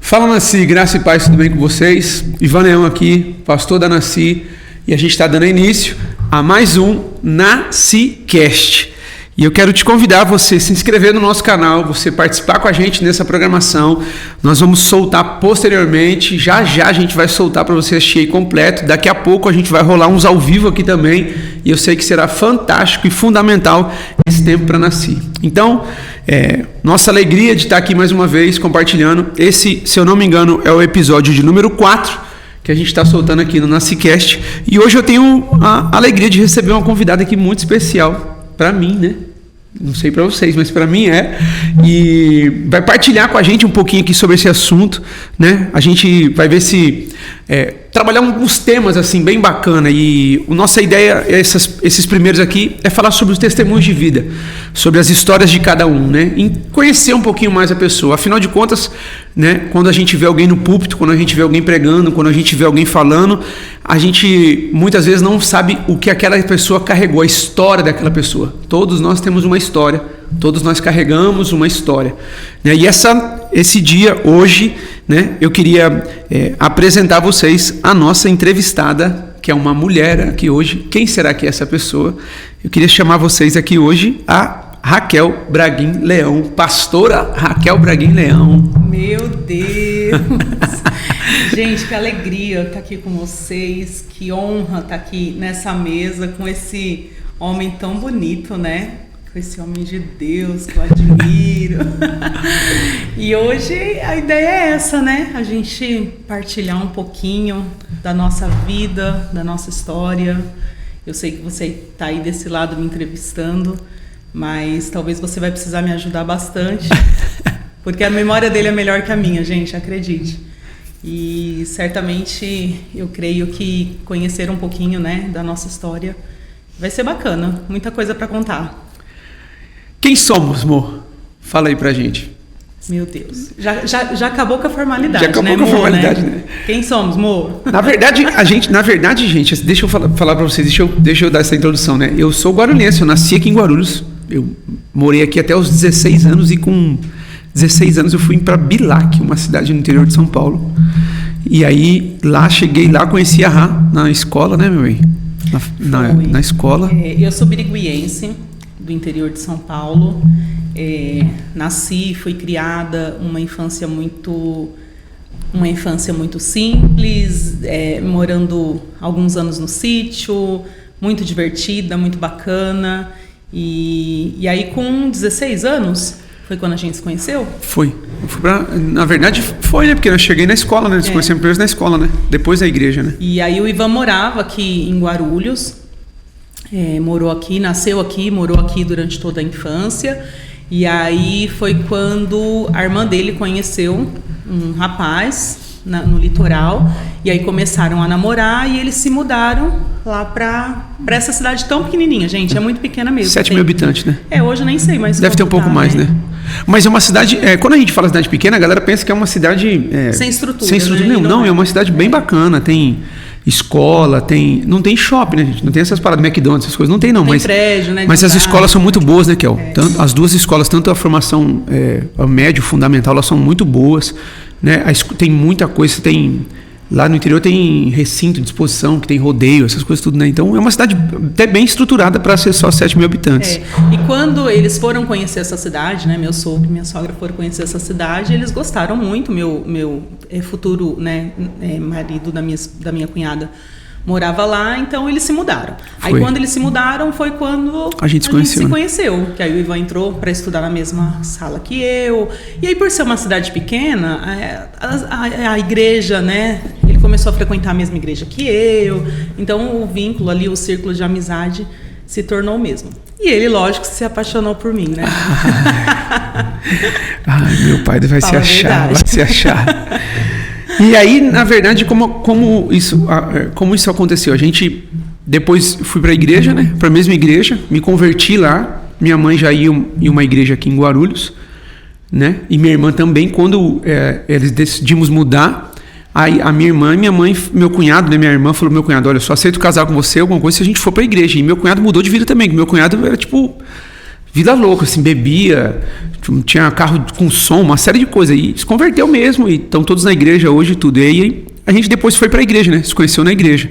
Fala, Nasci, graça e paz, tudo bem com vocês? Ivan Leão aqui, pastor da Nasci, e a gente está dando início a mais um NasciCast. E eu quero te convidar a você se inscrever no nosso canal, você participar com a gente nessa programação. Nós vamos soltar posteriormente, já a gente vai soltar para você assistir aí completo. Daqui a pouco a gente vai rolar uns ao vivo aqui também, e eu sei que será fantástico e fundamental esse tempo para Nasci. Então, nossa alegria de estar aqui mais uma vez compartilhando. Esse, se eu não me engano, é o episódio de número 4 que a gente está soltando aqui no NasciCast. E hoje eu tenho a alegria de receber uma convidada aqui muito especial para mim, né? Não sei para vocês, mas para mim é. E vai partilhar com a gente um pouquinho aqui sobre esse assunto, né? A gente vai ver se trabalhar uns temas assim bem bacana. E a nossa ideia, esses primeiros aqui, é falar sobre os testemunhos de vida, sobre as histórias de cada um, né? E conhecer um pouquinho mais a pessoa. Afinal de contas, né? Quando a gente vê alguém no púlpito, quando a gente vê alguém pregando, quando a gente vê alguém falando, a gente muitas vezes não sabe o que aquela pessoa carregou, a história daquela pessoa. Todos nós temos uma história, todos nós carregamos uma história, né? E esse dia, hoje, né, eu queria apresentar a vocês a nossa entrevistada, que é uma mulher aqui hoje. Quem será que é essa pessoa? Eu queria chamar vocês aqui hoje a Raquel Braguin Leão, pastora Raquel Braguin Leão. Meu Deus! Gente, que alegria estar aqui com vocês, que honra estar aqui nessa mesa com esse homem tão bonito, né? Com esse homem de Deus que eu admiro. E hoje a ideia é essa, né? A gente partilhar um pouquinho da nossa vida, da nossa história. Eu sei que você está aí desse lado me entrevistando, mas talvez você vai precisar me ajudar bastante, porque a memória dele é melhor que a minha, gente, acredite. E certamente eu creio que conhecer um pouquinho, né, da nossa história vai ser bacana, muita coisa para contar. Quem somos, Mo? Fala aí pra gente. Meu Deus, já acabou com a formalidade, já acabou, né, com a Mo, formalidade, né? né? Quem somos, Mo? Na verdade, gente, deixa eu falar pra vocês, deixa eu dar essa introdução, né? Eu sou guarulhense, eu nasci aqui em Guarulhos, eu morei aqui até os 16 anos e com 16 anos eu fui para Bilac, uma cidade no interior de São Paulo. E aí, cheguei lá, conheci a Rá na escola, né, meu bem? Na escola. Eu sou biriguiense, do interior de São Paulo. Nasci, fui criada uma infância muito simples, morando alguns anos no sítio, muito divertida, muito bacana. E aí, com 16 anos, foi quando a gente se conheceu? Foi. Na verdade, foi, né? Porque eu cheguei na escola, né? Nós conhecemos primeiro na escola, né? Depois na igreja, né? E aí o Ivan morava aqui em Guarulhos, morou aqui, nasceu aqui, morou aqui durante toda a infância. E aí foi quando a irmã dele conheceu um rapaz no litoral, e aí começaram a namorar e eles se mudaram lá para essa cidade tão pequenininha, gente, é muito pequena mesmo. 7 mil habitantes, né? Hoje eu nem sei, mas deve ter um pouco mais, né? Mas é uma cidade, quando a gente fala cidade pequena, a galera pensa que é uma cidade sem estrutura, né? Não, é uma cidade bem bacana, tem escola, não tem shopping, né, gente? Não tem essas paradas, McDonald's, essas coisas, não tem, mas prédio, né? Mas as escolas são muito boas, né, Kel? As duas escolas, tanto a formação médio, fundamental, elas são muito boas, né? Tem muita coisa, lá no interior tem recinto de exposição, que tem rodeio, essas coisas tudo, né? Então é uma cidade até bem estruturada para ser só 7 mil habitantes. E quando eles foram conhecer essa cidade, né? Meu sogro e minha sogra foram conhecer essa cidade, eles gostaram muito. Meu futuro, né, marido da minha cunhada morava lá, então eles se mudaram. Aí quando eles se mudaram foi quando a gente se conheceu. Que aí o Ivan entrou para estudar na mesma sala que eu. E aí, por ser uma cidade pequena, a igreja, né? Ele começou a frequentar a mesma igreja que eu. Então o vínculo ali, o círculo de amizade se tornou o mesmo. E ele, lógico, se apaixonou por mim, né? Meu pai vai se achar. E aí, na verdade, como isso aconteceu? A gente depois fui para a igreja, né? Para a mesma igreja, me converti lá. Minha mãe já ia em uma igreja aqui em Guarulhos, né? E minha irmã também. Quando eles decidimos mudar, aí a minha irmã e minha mãe, meu cunhado, né? Minha irmã falou: meu cunhado, olha, eu só aceito casar com você, alguma coisa, se a gente for para a igreja. E meu cunhado mudou de vida também. Meu cunhado era tipo vida louca, assim, bebia, tinha carro com som, uma série de coisas. E se converteu mesmo, e estão todos na igreja hoje e tudo. E aí a gente depois foi pra igreja, né? Se conheceu na igreja.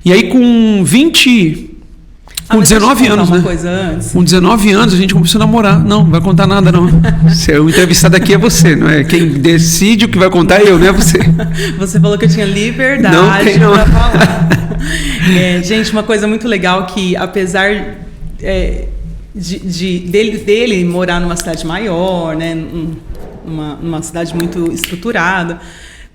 E aí com 19 anos, né? Coisa antes. Com 19 anos a gente começou a namorar. Não vai contar nada, não. O entrevistado aqui é você, não é? Quem decide o que vai contar é eu, não é você. Você falou que eu tinha liberdade para falar. Gente, uma coisa muito legal que, apesar dele morar numa cidade maior, né? Numa cidade muito estruturada,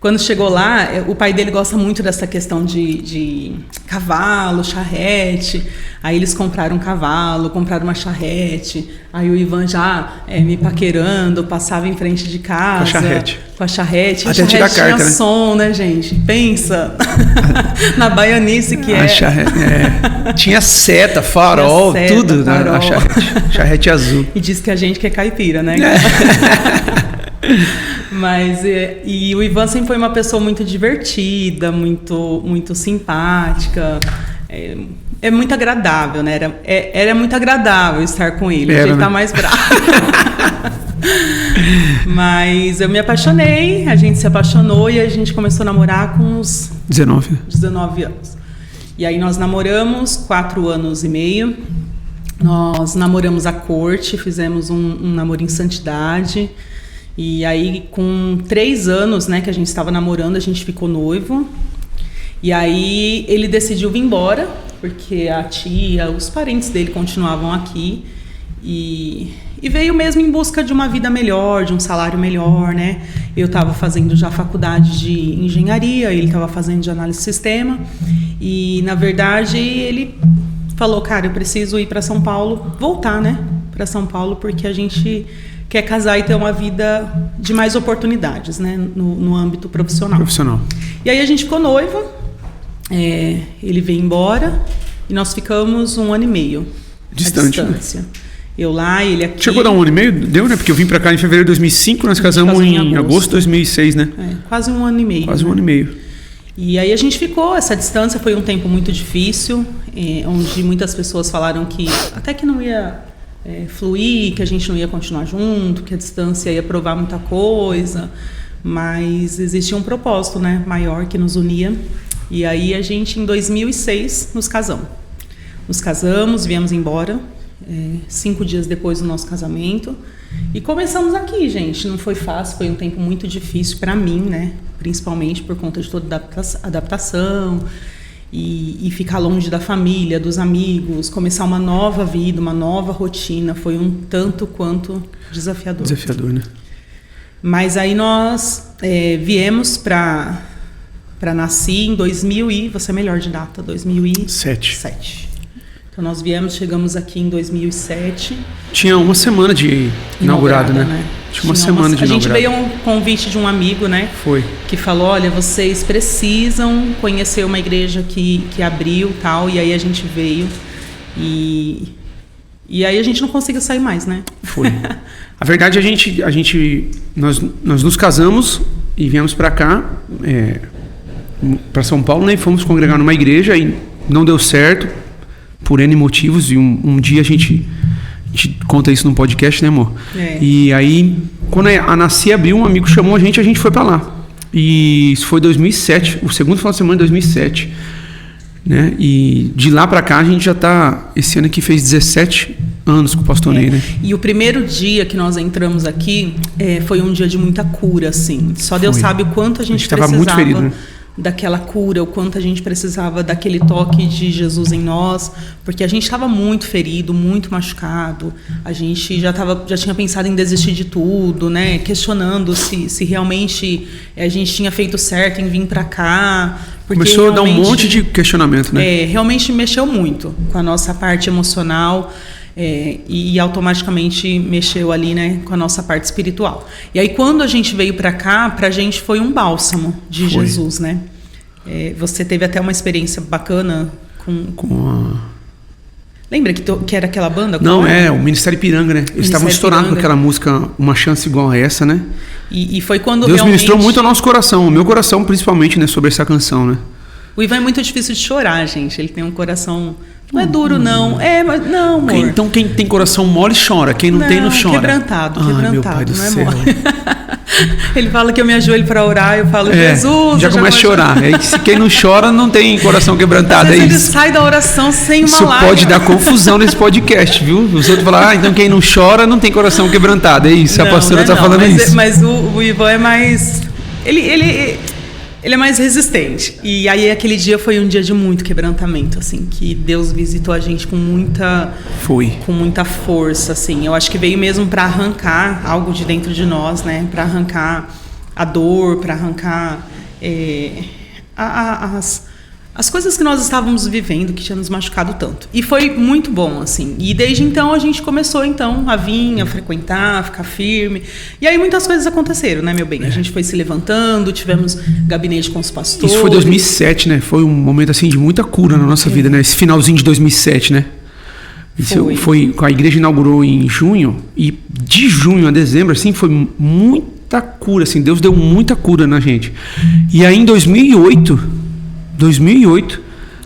quando chegou lá, o pai dele gosta muito dessa questão de cavalo, charrete. Aí eles compraram um cavalo, compraram uma charrete. Aí o Ivan já me paquerando, passava em frente de casa. Com a charrete. Até tirar a carta, tinha som, né, gente? Pensa na baianice que é. Tinha seta, farol, tudo. Farol. A charrete azul. E diz que a gente que é caipira, né? Mas o Ivan sempre foi uma pessoa muito divertida, muito simpática, é muito agradável, né? Era muito agradável estar com ele. Hoje ele tá mais bravo. Mas eu me apaixonei, a gente se apaixonou e a gente começou a namorar com uns 19 anos. E aí nós namoramos 4 anos e meio. Nós namoramos à corte, fizemos um namoro em santidade. E aí, com 3 anos, né, que a gente estava namorando, a gente ficou noivo. E aí, ele decidiu vir embora, porque a tia, os parentes dele continuavam aqui. E veio mesmo em busca de uma vida melhor, de um salário melhor, né? Eu estava fazendo já faculdade de engenharia, ele estava fazendo de análise de sistema. E, na verdade, ele falou, cara, eu preciso ir para São Paulo, voltar, né? Para São Paulo, porque a gente quer casar e ter uma vida de mais oportunidades, né, no âmbito profissional. E aí a gente ficou noivo, ele veio embora e nós ficamos 1 ano e meio distante, à distância. Né? Eu lá, ele aqui. Chegou a dar 1 ano e meio? Deu, né? Porque eu vim pra cá em fevereiro de 2005, nós casamos em agosto de 2006, né? Quase 1 ano e meio. Quase 1 ano e meio. E aí a gente ficou, essa distância foi um tempo muito difícil, onde muitas pessoas falaram que até que não ia fluir, que a gente não ia continuar junto, que a distância ia provar muita coisa, mas existia um propósito, né, maior que nos unia. E aí a gente, em 2006, nos casamos, viemos embora, 5 dias depois do nosso casamento, e começamos aqui, gente. Não foi fácil, foi um tempo muito difícil para mim, né, principalmente por conta de toda a adaptação, e ficar longe da família, dos amigos, começar uma nova vida, uma nova rotina, foi um tanto quanto desafiador. Desafiador, né? Mas aí nós viemos para Nasci em 2000 e, você é melhor de data, 2007. Então nós chegamos aqui em 2007. Tinha uma semana de inaugurado, né? Tinha uma semana de inaugurado. A gente veio a um convite de um amigo, né? Foi. Que falou, olha, vocês precisam conhecer uma igreja que abriu e tal. E aí a gente veio e aí a gente não conseguiu sair mais, né? Foi. A verdade, nós nos casamos e viemos para cá, para São Paulo, né? E fomos congregar numa igreja e não deu certo. Por N motivos, e um dia a gente conta isso num podcast, né, amor? E aí, quando a Nasci abriu, um amigo chamou a gente foi pra lá. E isso foi 2007, o segundo final de semana de 2007. Né? E de lá pra cá, a gente já tá, esse ano aqui fez 17 anos com o pastor Ney, né? E o primeiro dia que nós entramos aqui, foi um dia de muita cura, assim. Só Deus sabe o quanto a gente precisava muito ferido, né? Daquela cura, o quanto a gente precisava daquele toque de Jesus em nós, porque a gente estava muito ferido, muito machucado, a gente já tinha pensado em desistir de tudo, né? Questionando se realmente a gente tinha feito certo em vir para cá. Começou a dar um monte de questionamento, né? Realmente mexeu muito com a nossa parte emocional. E automaticamente mexeu ali, né, com a nossa parte espiritual. E aí quando a gente veio para cá, pra gente foi um bálsamo de Jesus, né? Você teve até uma experiência bacana com a... Lembra que era aquela banda? Não, o Ministério Ipiranga, né? Eles estavam estourados com aquela música Uma Chance Igual a Essa, né? E foi quando Deus ministrou muito ao nosso coração, o meu coração principalmente, né, sobre essa canção, né? O Ivan é muito difícil de chorar, gente. Ele tem um coração Não é duro, não. Mas não, amor. Então quem tem coração mole chora. Quem não tem, não chora. Quebrantado, meu pai do não é céu. mole. Ele fala que eu me ajoelho para orar, eu falo, Jesus... Já começa a chorar. Quem não chora não tem coração quebrantado. Às vezes ele sai da oração sem uma lágrima. Isso pode dar confusão nesse podcast, viu? Os outros falam, então quem não chora não tem coração quebrantado. É isso, a pastora está falando isso. Mas o Ivan é mais... Ele é mais resistente. E aí aquele dia foi um dia de muito quebrantamento, assim, que Deus visitou a gente com muita força, assim. Eu acho que veio mesmo para arrancar algo de dentro de nós, né? Para arrancar a dor, para arrancar as coisas que nós estávamos vivendo, que tinha nos machucado tanto. E foi muito bom, assim. E desde então a gente começou, então, a vir, a frequentar, a ficar firme. E aí muitas coisas aconteceram, né, meu bem? A gente foi se levantando, tivemos gabinete com os pastores. Isso foi 2007, né? Foi um momento, assim, de muita cura na nossa vida, né? Esse finalzinho de 2007, né? Isso foi, a igreja inaugurou em junho, e de junho a dezembro, assim, foi muita cura, assim. Deus deu muita cura na gente. E aí, em 2008,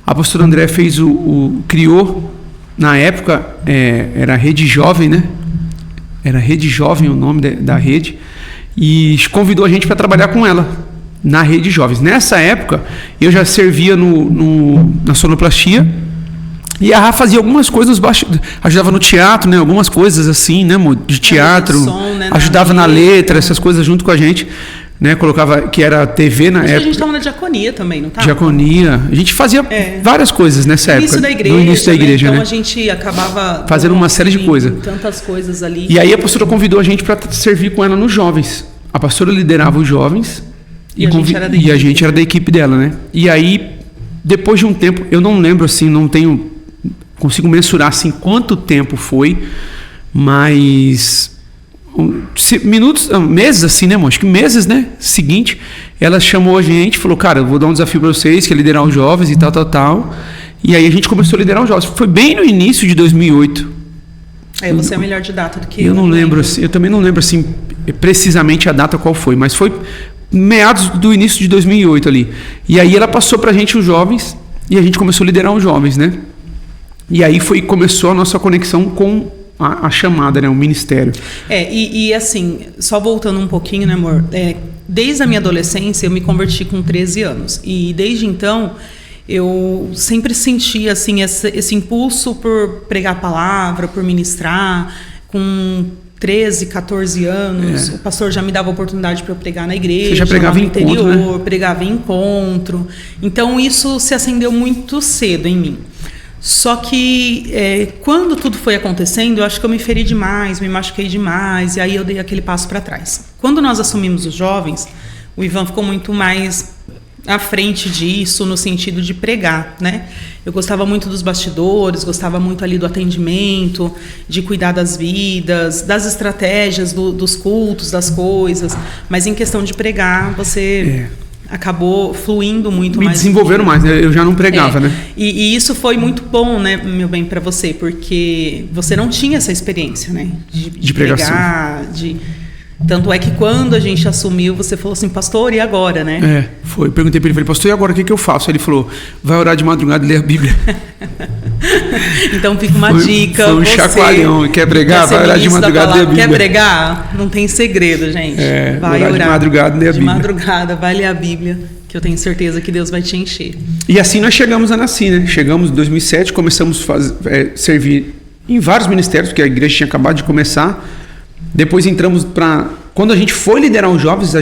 a pastora André criou, na época, era Rede Jovem, né? Era Rede Jovem o nome da rede, e convidou a gente para trabalhar com ela na Rede Jovens. Nessa época, eu já servia na sonoplastia, e a Rafa fazia algumas coisas, ajudava no teatro, né? Algumas coisas assim, né, de teatro, som, né? Ajudava na letra, essas coisas junto com a gente. Né, colocava que era TV na época. A gente estava na diaconia também, não estava? Diaconia. A gente fazia várias coisas nessa época. No início da igreja, então a gente acabava fazendo uma série de coisas. Tantas coisas ali. E aí a pastora convidou a gente para servir com ela nos jovens. A pastora liderava os jovens e a gente era da equipe dela, né? E aí, depois de um tempo, eu não lembro assim, consigo mensurar assim quanto tempo foi, mas meses assim, né, amor? Acho que meses, né? Seguinte, ela chamou a gente, falou, cara, eu vou dar um desafio para vocês, que é liderar os jovens e tal. E aí a gente começou a liderar os jovens. Foi bem no início de 2008. Você é melhor de data do que eu. Eu não lembro, assim, eu também não lembro assim precisamente a data qual foi, mas foi meados do início de 2008 ali. E aí ela passou pra gente os jovens e a gente começou a liderar os jovens, né? E aí começou a nossa conexão com a chamada, né, o ministério. E assim, só voltando um pouquinho, né, amor? Desde a minha adolescência, eu me converti com 13 anos. E desde então, eu sempre senti, assim, esse impulso por pregar a palavra, por ministrar. Com 13, 14 anos, o pastor já me dava oportunidade para eu pregar na igreja. Você já pregava em encontro, né? Pregava em encontro. Então, isso se acendeu muito cedo em mim. Só que quando tudo foi acontecendo, eu acho que eu me feri demais, me machuquei demais, e aí eu dei aquele passo para trás. Quando nós assumimos os jovens, o Ivan ficou muito mais à frente disso, no sentido de pregar, né? Eu gostava muito dos bastidores, gostava muito ali do atendimento, de cuidar das vidas, das estratégias, dos cultos, das coisas, mas em questão de pregar, você... acabou fluindo muito mais. Me desenvolveram mais, né? Eu já não pregava, né? E isso foi muito bom, né, meu bem, para você, porque você não tinha essa experiência, né? De pregar, Tanto é que quando a gente assumiu, você falou assim, pastor, e agora, né? Foi. Perguntei para ele, falei, pastor, e agora o que eu faço? Aí ele falou, vai orar de madrugada e ler a Bíblia. Então fica uma dica. Foi um chacoalhão. Quer pregar? Vai orar de madrugada e ler a Bíblia. Quer pregar? Não tem segredo, gente. Vai orar de madrugada e ler a Bíblia. De madrugada, vai ler a Bíblia, que eu tenho certeza que Deus vai te encher. E assim nós chegamos a Nasci, né? Chegamos em 2007, começamos a servir em vários ministérios, porque a igreja tinha acabado de começar. Depois entramos para... Quando a gente foi liderar os jovens,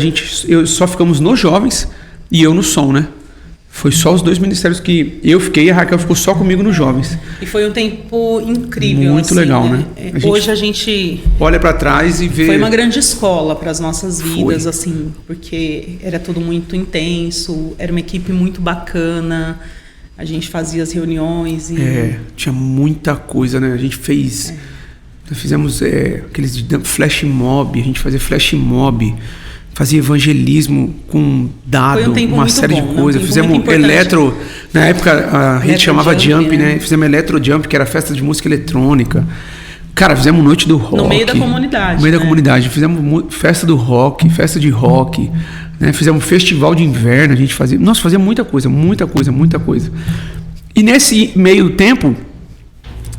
só ficamos nos jovens e eu no som, né? Foi só os dois ministérios que eu fiquei e a Raquel ficou só comigo nos jovens. E foi um tempo incrível. Muito assim, legal, né? Hoje a gente olha para trás e vê... Foi uma grande escola para as nossas vidas, assim, porque era tudo muito intenso, era uma equipe muito bacana, a gente fazia as reuniões e... tinha muita coisa, né? A gente fez... Nós fizemos aqueles flash mob, a gente fazia flash mob, fazia evangelismo com dado, uma série de coisas. Fizemos eletro, na época a gente chamava Jump, né? Fizemos Eletro Jump, que era festa de música eletrônica. Cara, fizemos noite do rock. No meio da comunidade. No meio da comunidade. Fizemos festa do rock, festa de rock, né? Fizemos festival de inverno, a gente fazia. Nossa, fazia muita coisa. E nesse meio tempo,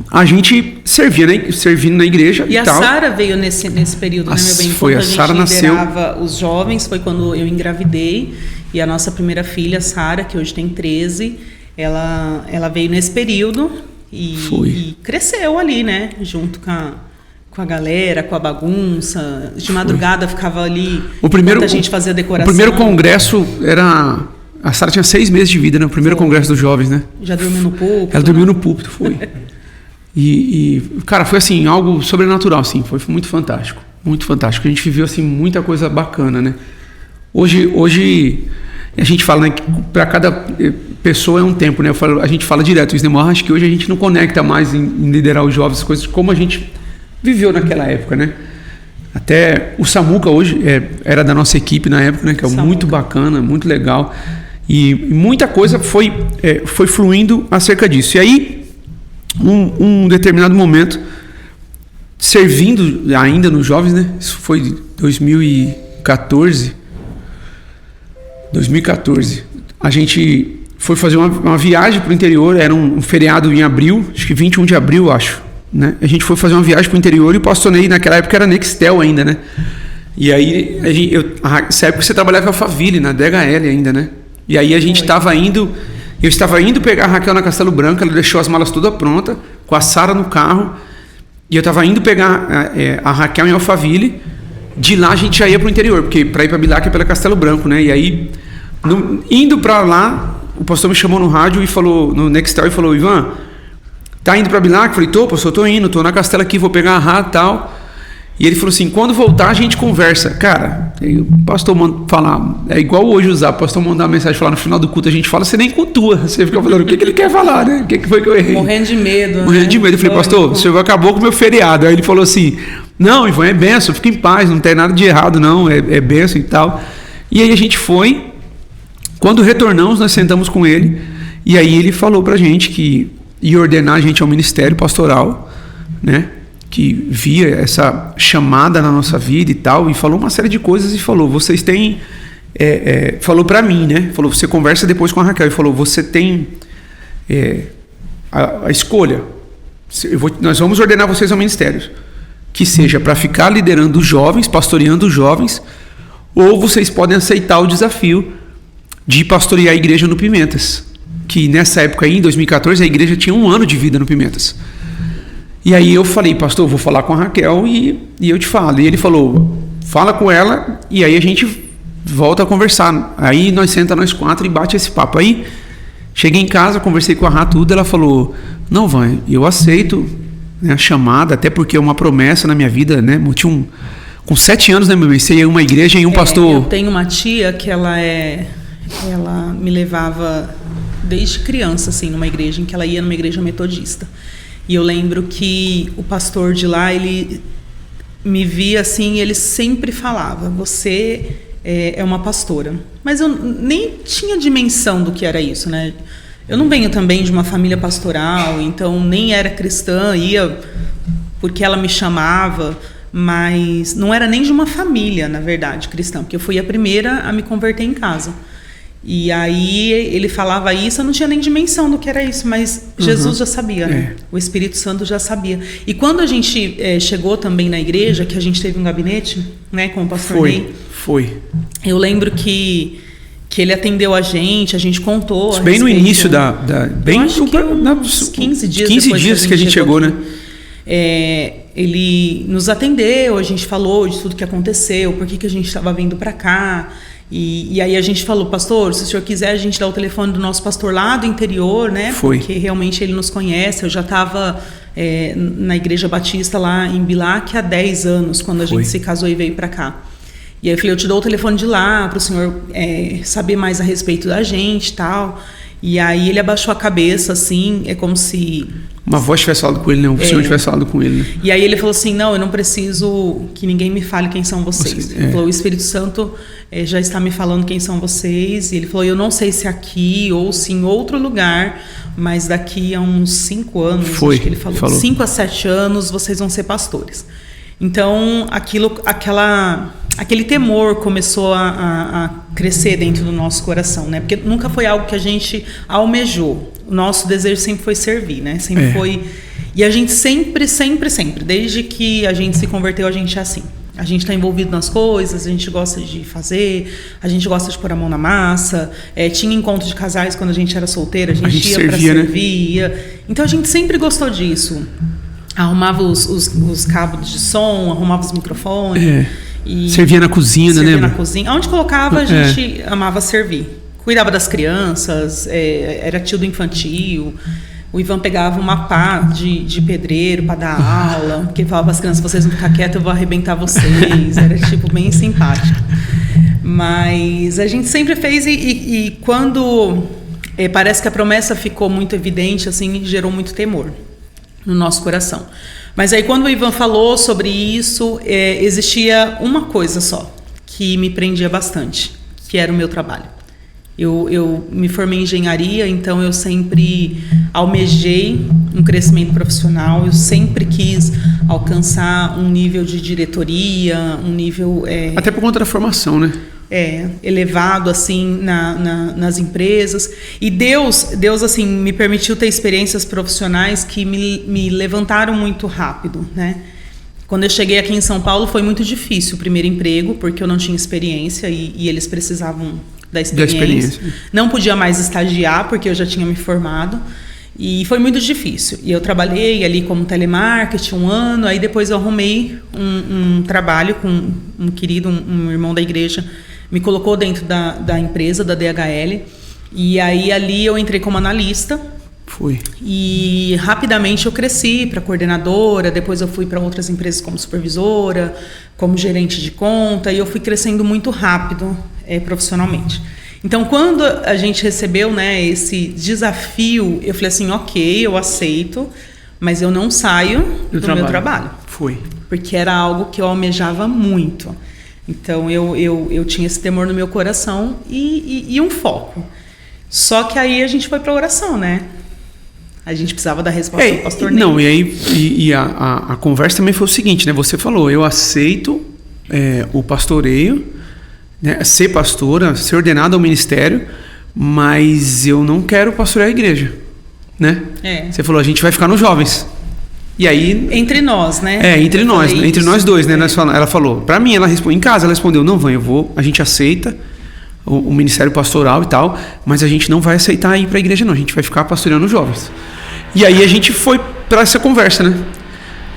a gente servindo na igreja e tal. E a Sara veio nesse período, né, meu bem? Foi, a Sara nasceu. A gente liderava os jovens, foi quando eu engravidei. E a nossa primeira filha, Sara, que hoje tem 13, ela veio nesse período e cresceu ali, né? Junto com a galera, com a bagunça. De madrugada ficava ali enquanto a gente fazia decoração. O primeiro congresso era... A Sara tinha 6 meses de vida, né? O primeiro congresso dos jovens, né? Já dormiu no púlpito. Ela dormiu no púlpito, foi. Cara, foi assim, algo sobrenatural, assim. Foi muito fantástico. Muito fantástico. A gente viveu, assim, muita coisa bacana, né? Hoje a gente fala, né, que para cada pessoa é um tempo, né? A gente fala direto isso, né? Acho que hoje a gente não conecta mais em liderar os jovens, coisas como a gente viveu naquela época, né? Até o Samuca hoje era da nossa equipe na época, né? Que é muito bacana, muito legal. E muita coisa foi fluindo acerca disso. E aí, um determinado momento, servindo ainda nos jovens, né? Isso foi 2014. A gente foi fazer uma viagem para o interior. Era um feriado em abril, acho que 21 de abril, acho. Né? A gente foi fazer uma viagem para o interior e o pastor Ney, naquela época, era Nextel ainda, né? E aí, nessa época você trabalhava com a Faville, na DHL ainda, né? E aí a gente estava indo, eu estava indo pegar a Raquel na Castelo Branco, ela deixou as malas todas prontas, com a Sara no carro, e eu estava indo pegar a Raquel em Alphaville. De lá a gente já ia para o interior, porque para ir para Bilac é pela Castelo Branco, né? E aí, indo para lá, o pastor me chamou no rádio e falou, no Nextel, e falou: Ivan, tá indo para Bilac? Eu falei: tô, pastor, tô indo, tô na Castela aqui, vou pegar a Rá e tal. E ele falou assim: quando voltar a gente conversa. Cara, o pastor manda falar, é igual hoje usar, o pastor mandar uma mensagem, falar no final do culto, a gente fala, você nem cultua, você fica falando o que ele quer falar, né? O que foi que eu errei? Morrendo de medo. Morrendo de medo. Eu falei: pastor, o senhor acabou com o meu feriado. Aí ele falou assim: não, Ivan, é bênção, fica em paz, não tem nada de errado não, é bênção e tal. E aí a gente foi, quando retornamos, nós sentamos com ele, e aí ele falou pra gente que ia ordenar a gente ao ministério pastoral, né? Que via essa chamada na nossa vida e tal, e falou uma série de coisas e falou: vocês têm, falou para mim, né? Falou: você conversa depois com a Raquel, e falou: você tem a escolha, nós vamos ordenar vocês ao ministério, que seja para ficar liderando os jovens, pastoreando os jovens, ou vocês podem aceitar o desafio de pastorear a igreja no Pimentas, que nessa época aí, em 2014, a igreja tinha 1 ano de vida no Pimentas. E aí eu falei: pastor, eu vou falar com a Raquel e eu te falo. E ele falou: fala com ela, e aí a gente volta a conversar. Aí nós nós 4 e bate esse papo. Aí cheguei em casa, conversei com a Rá tudo, ela falou: não, Van, eu aceito, né, a chamada, até porque é uma promessa na minha vida, né? Com 7 anos, né, meu bem, você ia uma igreja e um pastor... Eu tenho uma tia que ela me levava desde criança, assim, numa igreja, em que ela ia numa igreja metodista. E eu lembro que o pastor de lá, ele me via assim, e ele sempre falava: você é uma pastora. Mas eu nem tinha dimensão do que era isso, né? Eu não venho também de uma família pastoral, então nem era cristã, ia porque ela me chamava, mas não era nem de uma família, na verdade, cristã, porque eu fui a primeira a me converter em casa. E aí ele falava isso, eu não tinha nem dimensão do que era isso, mas Jesus já sabia, né? O Espírito Santo já sabia. E quando a gente chegou também na igreja, que a gente teve um gabinete, né, com o pastor Ney. Foi. Eu lembro que ele atendeu a gente contou. Bem no início bem uns 15 dias depois que a gente chegou, né? Ele nos atendeu, a gente falou de tudo que aconteceu, por que a gente estava vindo para cá. E aí a gente falou: pastor, se o senhor quiser, a gente dá o telefone do nosso pastor lá do interior, né? Porque realmente ele nos conhece. Eu já estava na Igreja Batista lá em Bilac há 10 anos, quando a gente se casou e veio para cá. E aí eu falei: eu te dou o telefone de lá para o senhor saber mais a respeito da gente e tal. E aí ele abaixou a cabeça, assim, é como se... uma voz tivesse falado com ele, né? O senhor tivesse falado com ele. Né? E aí ele falou assim: não, eu não preciso que ninguém me fale quem são vocês. Ele falou: o Espírito Santo já está me falando quem são vocês. E ele falou: eu não sei se aqui ou se em outro lugar, mas daqui a uns 5 anos, acho que ele falou. 5 a 7 anos vocês vão ser pastores. Então aquele temor começou a crescer dentro do nosso coração, né? Porque nunca foi algo que a gente almejou. o nosso desejo sempre foi servir, né? Sempre foi... E a gente sempre, desde que a gente se converteu, a gente é assim. A gente está envolvido nas coisas, a gente gosta de fazer, a gente gosta de pôr a mão na massa. Tinha encontro de casais quando a gente era solteira, a gente ia para servir. Né? Então a gente sempre gostou disso. Arrumava os cabos de som, arrumava os microfones. Servia na cozinha, né? Servia na cozinha. Onde colocava, a gente amava servir. Cuidava das crianças, era tio do infantil. O Ivan pegava uma pá de pedreiro para dar aula, porque falava para as crianças, vocês não ficar quietos, eu vou arrebentar vocês. Era tipo bem simpático. Mas a gente sempre fez e quando parece que a promessa ficou muito evidente, assim, gerou muito temor no nosso coração. Mas aí quando o Ivan falou sobre isso, existia uma coisa só que me prendia bastante, que era o meu trabalho. Eu me formei em engenharia, então eu sempre almejei um crescimento profissional, eu sempre quis alcançar um nível de diretoria, um nível... Até por conta da formação, né? Elevado, assim, nas empresas. E Deus, assim, me permitiu ter experiências profissionais que me levantaram muito rápido, né? Quando eu cheguei aqui em São Paulo, foi muito difícil o primeiro emprego, porque eu não tinha experiência e eles precisavam... Da experiência. Não podia mais estagiar porque eu já tinha me formado e foi muito difícil. E eu trabalhei ali como telemarketing 1 ano, aí depois eu arrumei um trabalho com um querido, um irmão da igreja, me colocou dentro da empresa, da DHL, e aí ali eu entrei como analista. Fui. E rapidamente eu cresci para coordenadora, depois eu fui para outras empresas como supervisora, como gerente de conta, e eu fui crescendo muito rápido profissionalmente. Então, quando a gente recebeu, né, esse desafio, eu falei assim, ok, eu aceito, mas eu não saio do meu trabalho. Foi. Porque era algo que eu almejava muito. Então, eu tinha esse temor no meu coração e um foco. Só que aí a gente foi para a oração, né? A gente precisava da resposta do pastor Ney. Não, e aí a conversa também foi o seguinte, né? Você falou, eu aceito o pastoreio, né, ser pastora, ser ordenada ao ministério, mas eu não quero pastorear a igreja, né? Você falou, a gente vai ficar nos jovens. E aí... Entre nós, né? Entre nós, né? Entre nós dois, né? Ela falou, pra mim, em casa ela respondeu, não, Van, a gente aceita o ministério pastoral e tal, mas a gente não vai aceitar ir pra igreja não, a gente vai ficar pastoreando os jovens. E aí a gente foi pra essa conversa, né?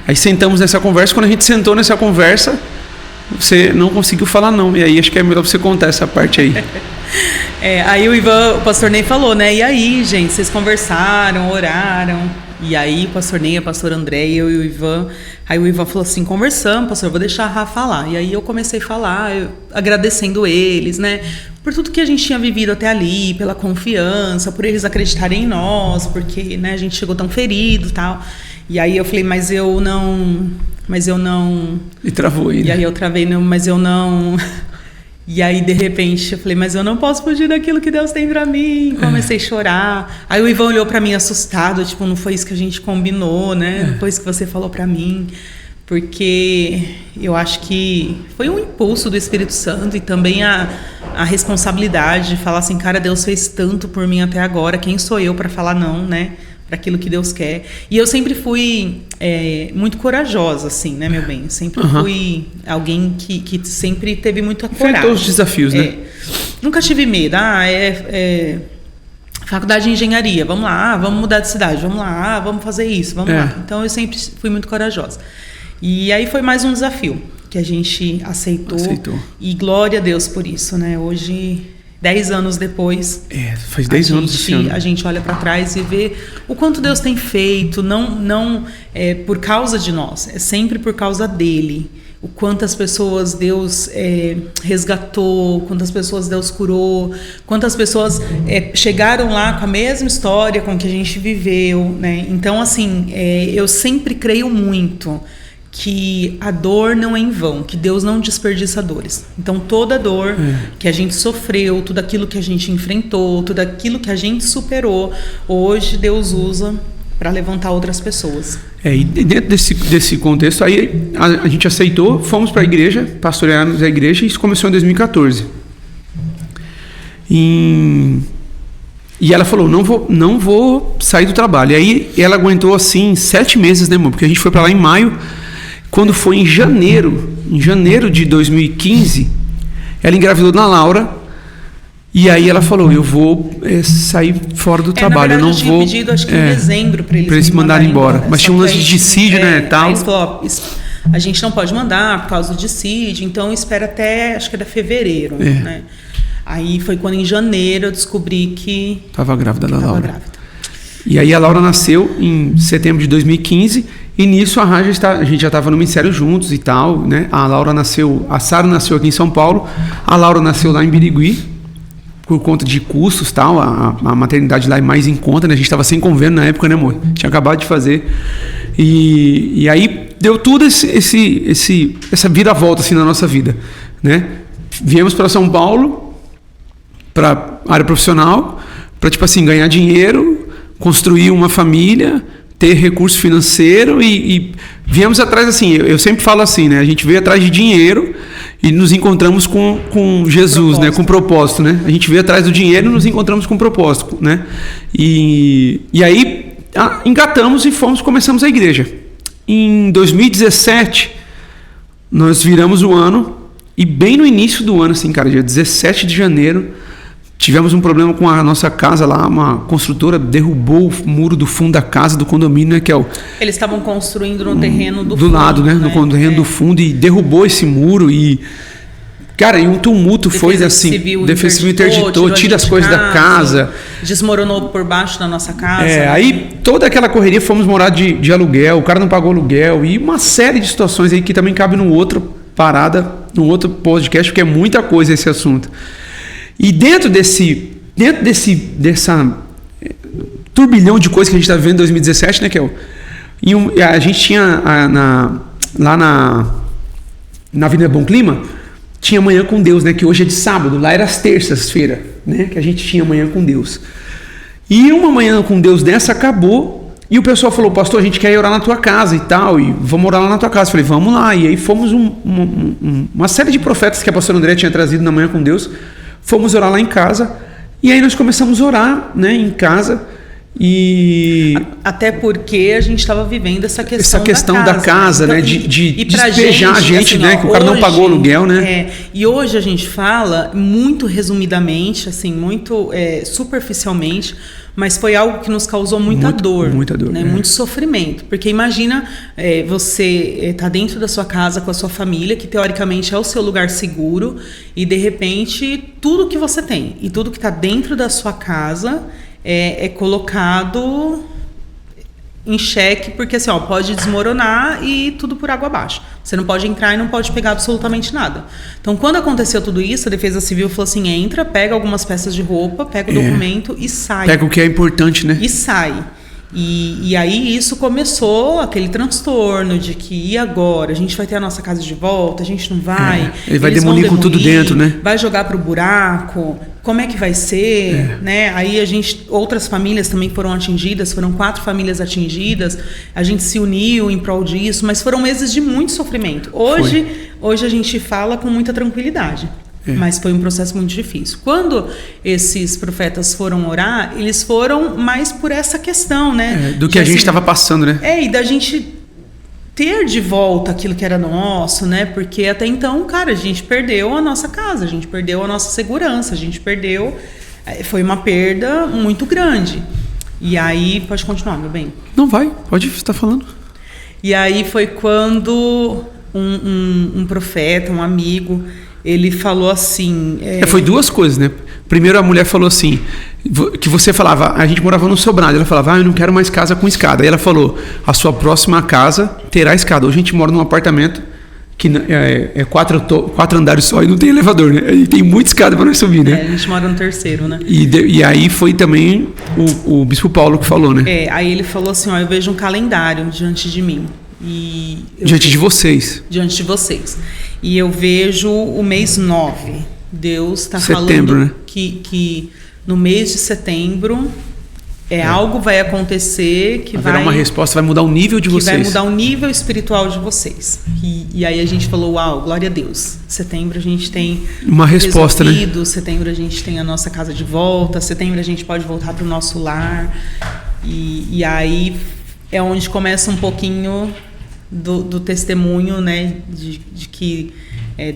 Aí sentamos nessa conversa, quando a gente sentou nessa conversa, você não conseguiu falar não, e aí acho que é melhor você contar essa parte aí. Aí o pastor Ney falou, né? E aí, gente, vocês conversaram, oraram, e aí o pastor Ney, a pastora André, eu e o Ivan, aí o Ivan falou assim, conversamos, pastor, eu vou deixar a Rafa falar. E aí eu comecei a falar, agradecendo eles, né? Por tudo que a gente tinha vivido até ali, pela confiança, por eles acreditarem em nós, porque, né, a gente chegou tão ferido e tal. E aí eu falei, mas eu não... E travou aí, né? E aí eu travei, mas eu não... E aí, de repente, eu falei, mas eu não posso fugir daquilo que Deus tem pra mim. Comecei a chorar. Aí o Ivan olhou pra mim assustado, tipo, não foi isso que a gente combinou, né? Não foi isso que você falou pra mim. Porque eu acho que foi um impulso do Espírito Santo e também a responsabilidade de falar assim, cara, Deus fez tanto por mim até agora, quem sou eu pra falar não, né? Para aquilo que Deus quer. E eu sempre fui muito corajosa, assim, né, meu bem? Sempre fui alguém que sempre teve muita coragem. Enfrentou os desafios, né? Nunca tive medo. Faculdade de engenharia, vamos lá, vamos mudar de cidade, vamos lá, vamos fazer isso, vamos lá. Então, eu sempre fui muito corajosa. E aí foi mais um desafio que a gente aceitou. E glória a Deus por isso, né? Hoje... 10 anos depois, faz 10 anos esse ano. A gente olha para trás e vê o quanto Deus tem feito, não por causa de nós, é sempre por causa dele. O quantas pessoas Deus resgatou, quantas pessoas Deus curou, quantas pessoas chegaram lá com a mesma história com que a gente viveu, né? Então, assim, eu sempre creio muito que a dor não é em vão, que Deus não desperdiça dores. Então, toda dor que a gente sofreu, tudo aquilo que a gente enfrentou, tudo aquilo que a gente superou, hoje Deus usa para levantar outras pessoas. E dentro desse contexto, aí a gente aceitou, fomos para a igreja, pastoreamos a igreja, e isso começou em 2014. Em E ela falou, não vou sair do trabalho. E aí ela aguentou assim 7 meses, né, amor? Porque a gente foi para lá em maio. Quando foi em janeiro de 2015, ela engravidou da Laura. E aí ela falou, eu vou sair fora do trabalho. Na verdade, eu não tinha vou pedido, acho que em dezembro, para eles me mandarem embora. Mas tinha um lance de dissídio, né, e tal. Aí eles falaram, a gente não pode mandar por causa do dissídio, então espera até, acho que era fevereiro, né? Aí foi quando em janeiro eu descobri que estava grávida da Laura. E aí a Laura nasceu em setembro de 2015 e nisso a gente já estava no ministério juntos e tal, né? A Sara nasceu aqui em São Paulo, a Laura nasceu lá em Birigui por conta de custos, tal. A maternidade lá é mais em conta, né? A gente estava sem convênio na época, né, amor? Tinha acabado de fazer. E aí deu tudo essa viravolta assim na nossa vida, né? Viemos para São Paulo, para área profissional, para tipo assim ganhar dinheiro, construir uma família, ter recurso financeiro e viemos atrás assim. Eu sempre falo assim, né? A gente veio atrás de dinheiro e nos encontramos com Jesus, né? Com propósito, né? A gente veio atrás do dinheiro e nos encontramos com propósito, né? E aí engatamos e começamos a igreja. Em 2017 nós viramos o ano e bem no início do ano, assim, cara, dia 17 de janeiro, tivemos um problema com a nossa casa lá, uma construtora derrubou o muro do fundo da casa, do condomínio, né, que é o... Eles estavam construindo no terreno do fundo. Do lado, né, no terreno do fundo, e derrubou esse muro e... Cara, e um tumulto foi assim, Defesa Civil interditou, tira as coisas da casa. Desmoronou por baixo da nossa casa. Aí toda aquela correria, fomos morar de aluguel, o cara não pagou aluguel, e uma série de situações aí que também cabe num outro podcast, porque é muita coisa esse assunto. E dentro dessa turbilhão de coisas que a gente está vivendo em 2017, né, Kel? A gente tinha lá na Avenida Bom Clima, tinha Manhã com Deus, né? Que hoje é de sábado, lá era as terças-feiras, né? Que a gente tinha Manhã com Deus. E uma Manhã com Deus dessa acabou, e o pessoal falou, pastor, a gente quer ir orar na tua casa e tal, e vamos orar lá na tua casa. Eu falei, vamos lá. E aí fomos uma série de profetas que a pastora André tinha trazido na Manhã com Deus, fomos orar lá em casa, e aí nós começamos a orar, né? Em casa. E até porque a gente estava vivendo essa questão da casa, então, né? De despejar a gente, assim, né? Que o cara não pagou aluguel, né? E hoje a gente fala muito resumidamente, assim, muito superficialmente, mas foi algo que nos causou muita dor, né? Muito sofrimento. Porque imagina você tá dentro da sua casa com a sua família, que teoricamente é o seu lugar seguro, e de repente tudo que você tem e tudo que está dentro da sua casa é colocado em xeque, porque assim, pode desmoronar e tudo por água abaixo. Você não pode entrar e não pode pegar absolutamente nada. Então, quando aconteceu tudo isso, a Defesa Civil falou assim, entra, pega algumas peças de roupa, pega o documento e sai. Pega o que é importante, né? E sai. E aí isso começou aquele transtorno de que, e agora? A gente vai ter a nossa casa de volta? A gente não vai? Ele vai demolir com tudo dentro, né? Vai jogar pro buraco? Como é que vai ser? Né? Aí outras famílias também foram atingidas, foram 4 famílias atingidas, a gente se uniu em prol disso, mas foram meses de muito sofrimento. Hoje a gente fala com muita tranquilidade. Mas foi um processo muito difícil. Quando esses profetas foram orar, eles foram mais por essa questão, né? Do que a gente estava passando, né? E da gente ter de volta aquilo que era nosso, né? Porque até então, cara, a gente perdeu a nossa casa, a gente perdeu a nossa segurança, a gente perdeu... Foi uma perda muito grande. E aí... Pode continuar, meu bem? Não, pode estar falando. E aí foi quando um profeta, um amigo... Ele falou assim... Foi 2 coisas, né? Primeiro a mulher falou assim, que você falava, a gente morava no sobrado, ela falava, eu não quero mais casa com escada. Aí ela falou, a sua próxima casa terá escada. Hoje a gente mora num apartamento que é 4 andares só e não tem elevador, né? E tem muita escada para nós subir, né? A gente mora no 3º, né? E aí foi também o Bispo Paulo que falou, né? Aí ele falou assim, eu vejo um calendário diante de mim. Diante de vocês. Diante de vocês. E eu vejo o mês 9. Deus está falando, né? que no mês de setembro Algo vai acontecer que Haverá vai... uma resposta, vai mudar o nível de vocês. Vai mudar o nível espiritual de vocês. E aí a gente falou, uau, glória a Deus. Setembro a gente tem uma resposta, resolvido, né? Setembro a gente tem a nossa casa de volta, setembro a gente pode voltar para o nosso lar. E aí é onde começa um pouquinho do testemunho, né? De que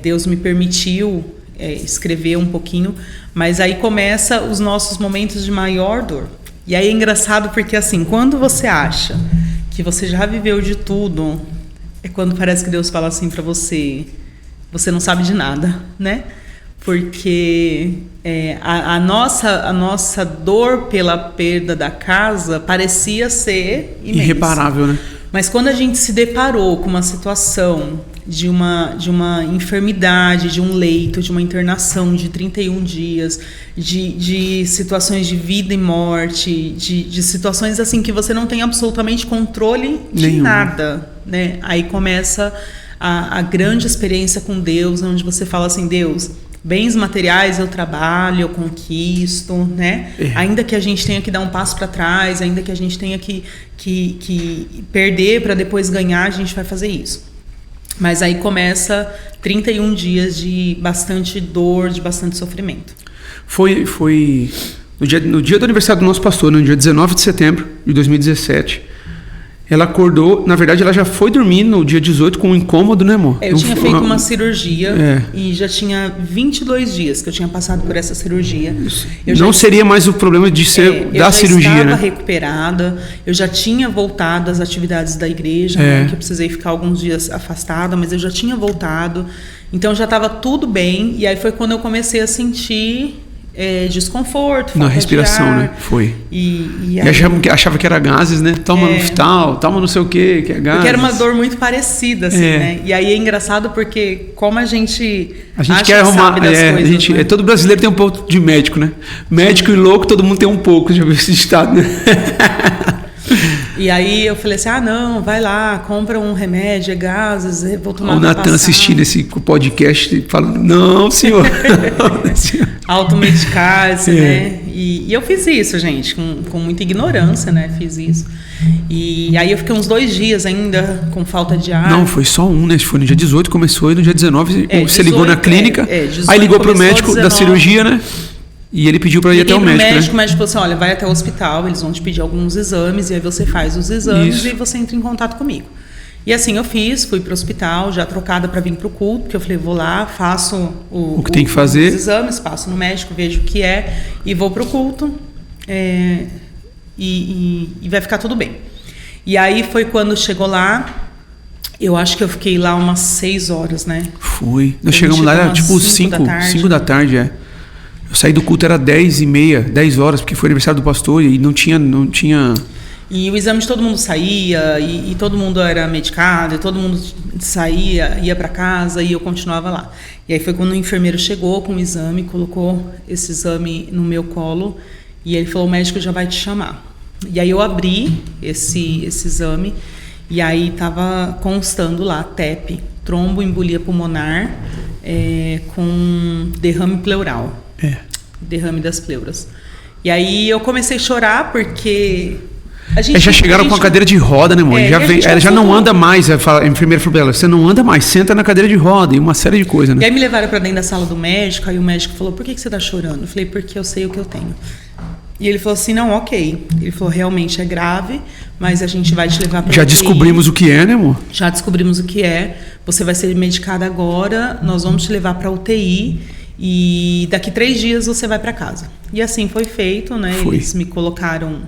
Deus me permitiu escrever um pouquinho. Mas aí começa os nossos momentos de maior dor. E aí é engraçado porque, assim, quando você acha que você já viveu de tudo, é quando parece que Deus fala assim pra você, você não sabe de nada, né? Porque a nossa dor pela perda da casa parecia ser imensa. Irreparável, né? Mas quando a gente se deparou com uma situação de uma enfermidade, de um leito, de uma internação de 31 dias, de situações de vida e morte, de situações assim que você não tem absolutamente controle de nada, né? Aí começa a grande experiência com Deus, onde você fala assim, Deus, bens materiais eu trabalho, eu conquisto, né? Ainda que a gente tenha que dar um passo para trás, ainda que a gente tenha que perder para depois ganhar, a gente vai fazer isso. Mas aí começa 31 dias de bastante dor, de bastante sofrimento. Foi no dia do aniversário do nosso pastor, no dia 19 de setembro de 2017. Ela acordou, na verdade ela já foi dormir no dia 18 com um incômodo, né, amor? Eu tinha feito uma cirurgia e já tinha 22 dias que eu tinha passado por essa cirurgia. Não seria mais o problema de ser da cirurgia, né? Eu já estava recuperada, eu já tinha voltado às atividades da igreja, né, que eu precisei ficar alguns dias afastada, mas eu já tinha voltado, então já estava tudo bem, e aí foi quando eu comecei a sentir... desconforto, na respiração, né? Foi. E achava que era gases, né? Toma no Vital, toma não sei o que é gases. Porque era uma dor muito parecida, assim, né? E aí é engraçado porque como a gente quer arrumar, coisas, né? Todo brasileiro tem um pouco de médico, né? Médico e louco, todo mundo tem um pouco, já viu esse estado, né? E aí eu falei assim, não, vai lá, compra um remédio, gases, vou tomar. O Natan assistindo esse podcast falando, não, senhor. Automedicar-se, né? E eu fiz isso, gente, com muita ignorância, né? Fiz isso. E aí eu fiquei uns 2 dias ainda com falta de ar. Não, foi só um, né? Foi no dia 18 começou e no dia 19 você ligou na clínica, aí ligou pro médico 19, da cirurgia, né? E ele pediu para ir até o médico, né? O médico falou assim, olha, vai até o hospital, eles vão te pedir alguns exames, e aí você faz os exames e você entra em contato comigo. E assim eu fiz, fui para o hospital, já trocada para vir para o culto, porque eu falei, vou lá, faço o que tem que fazer, os exames, passo no médico, vejo o que é, e vou para o culto, e vai ficar tudo bem. E aí foi quando chegou lá, eu acho que eu fiquei lá umas 6 horas, né? Fui. Nós chegamos lá, era tipo 5 da tarde, Eu saí do culto, era 10h30, 10 horas, porque foi aniversário do pastor e não tinha... E o exame de todo mundo saía, e todo mundo era medicado, e todo mundo saía, ia para casa, e eu continuava lá. E aí foi quando o enfermeiro chegou com o exame, colocou esse exame no meu colo, e ele falou, o médico já vai te chamar. E aí eu abri esse exame, e aí estava constando lá, TEP, tromboembolia pulmonar, com derrame pleural. Derrame das pleuras. E aí eu comecei a chorar porque já chegaram com a cadeira de roda, né, amor? Ela já não anda mais. A enfermeira falou pra ela, você não anda mais, senta na cadeira de roda, e uma série de coisas, né? E aí me levaram para dentro da sala do médico, aí o médico falou, por que você tá chorando? Eu falei, porque eu sei o que eu tenho. E ele falou assim, não, ok. Ele falou, realmente é grave, mas a gente vai te levar para UTI. Já descobrimos o que é, né, amor? Já descobrimos o que é. Você vai ser medicada agora, nós vamos te levar para UTI e daqui 3 dias você vai para casa. E assim foi feito, né? Eles me colocaram,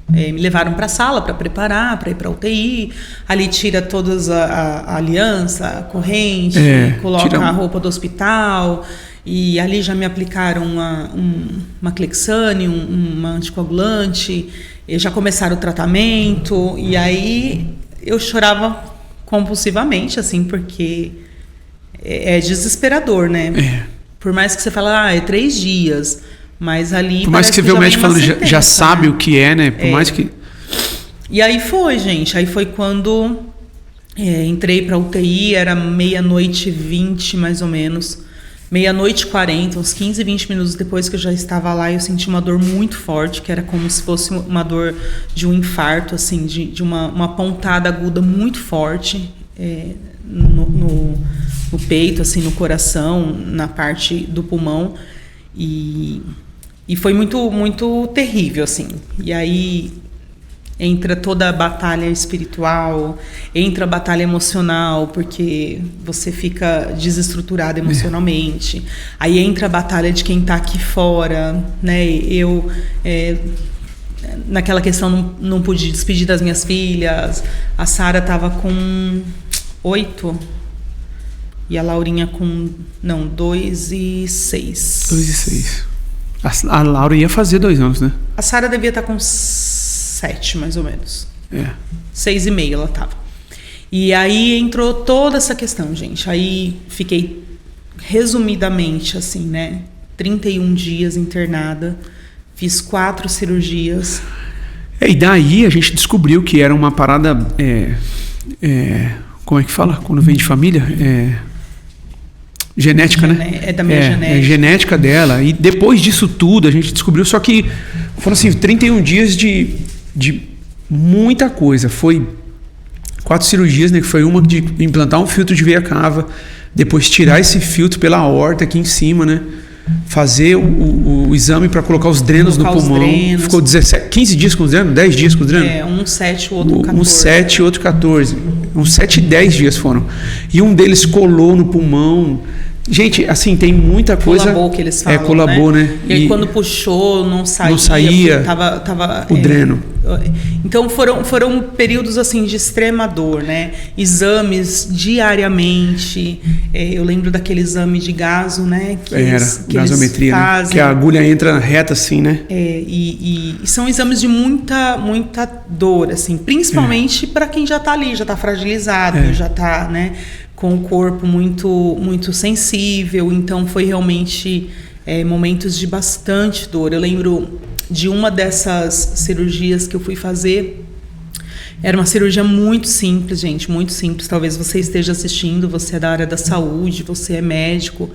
me levaram para a sala para preparar, para ir para UTI. Ali tira todas a aliança, a corrente, coloca a roupa do hospital. E ali já me aplicaram uma Clexane, uma anticoagulante, e já começaram o tratamento, e aí eu chorava compulsivamente, assim, porque é desesperador, né? Por mais que você fale, é 3 dias, mas ali... Por mais que você vê o médico falando, já sabe o que é, né? Por mais que... E aí foi, gente, aí foi quando entrei para UTI, era 00:20, mais ou menos. meia-noite e 40, uns 15, 20 minutos depois que eu já estava lá, eu senti uma dor muito forte, que era como se fosse uma dor de um infarto, assim, de uma pontada aguda muito forte no peito, assim, no coração, na parte do pulmão. E foi muito, muito terrível, assim. E aí entra toda a batalha espiritual, entra a batalha emocional, porque você fica desestruturado emocionalmente. Aí entra a batalha de quem está aqui fora, né? Eu, naquela questão, não pude despedir das minhas filhas. A Sara estava com 8 e a Laurinha com 2 e 6. 2 e 6. A Laura ia fazer 2 anos, né? A Sara devia estar com 7, mais ou menos. 6,5 ela tava. E aí entrou toda essa questão, gente. Aí fiquei, resumidamente, assim, né? 31 dias internada. Fiz 4 cirurgias. E daí a gente descobriu que era uma parada... como é que fala? Quando vem de família? Genética, né? É da minha genética. É genética dela. E depois disso tudo, a gente descobriu, só que foram assim, 31 dias de muita coisa. Foi 4 cirurgias, né? Que foi uma de implantar um filtro de veia cava, depois tirar esse filtro pela aorta aqui em cima, né? Fazer o exame para colocar os drenos no pulmão. Ficou 15 dias com os drenos? 10 dias com os drenos? Um 7, o outro 14. Um 7 e outro 14. Uns 7 e 10 dias foram. E um deles colou no pulmão. Gente, assim, tem muita coisa... Colabou, que eles falam, colabou, né? E aí quando puxou, não saía. Não saía tava, o dreno. Então foram períodos, assim, de extrema dor, né? Exames diariamente. Eu lembro daquele exame de gaso, né? Que gasometria, eles fazem, né? Que a agulha entra reta assim, né? E são exames de muita, muita dor, assim. Principalmente para quem já tá ali, já tá fragilizado, já tá, né? Com o corpo muito, muito sensível. Então foi realmente momentos de bastante dor. Eu lembro de uma dessas cirurgias que eu fui fazer. Era uma cirurgia muito simples, gente, muito simples. Talvez você esteja assistindo, você é da área da saúde, você é médico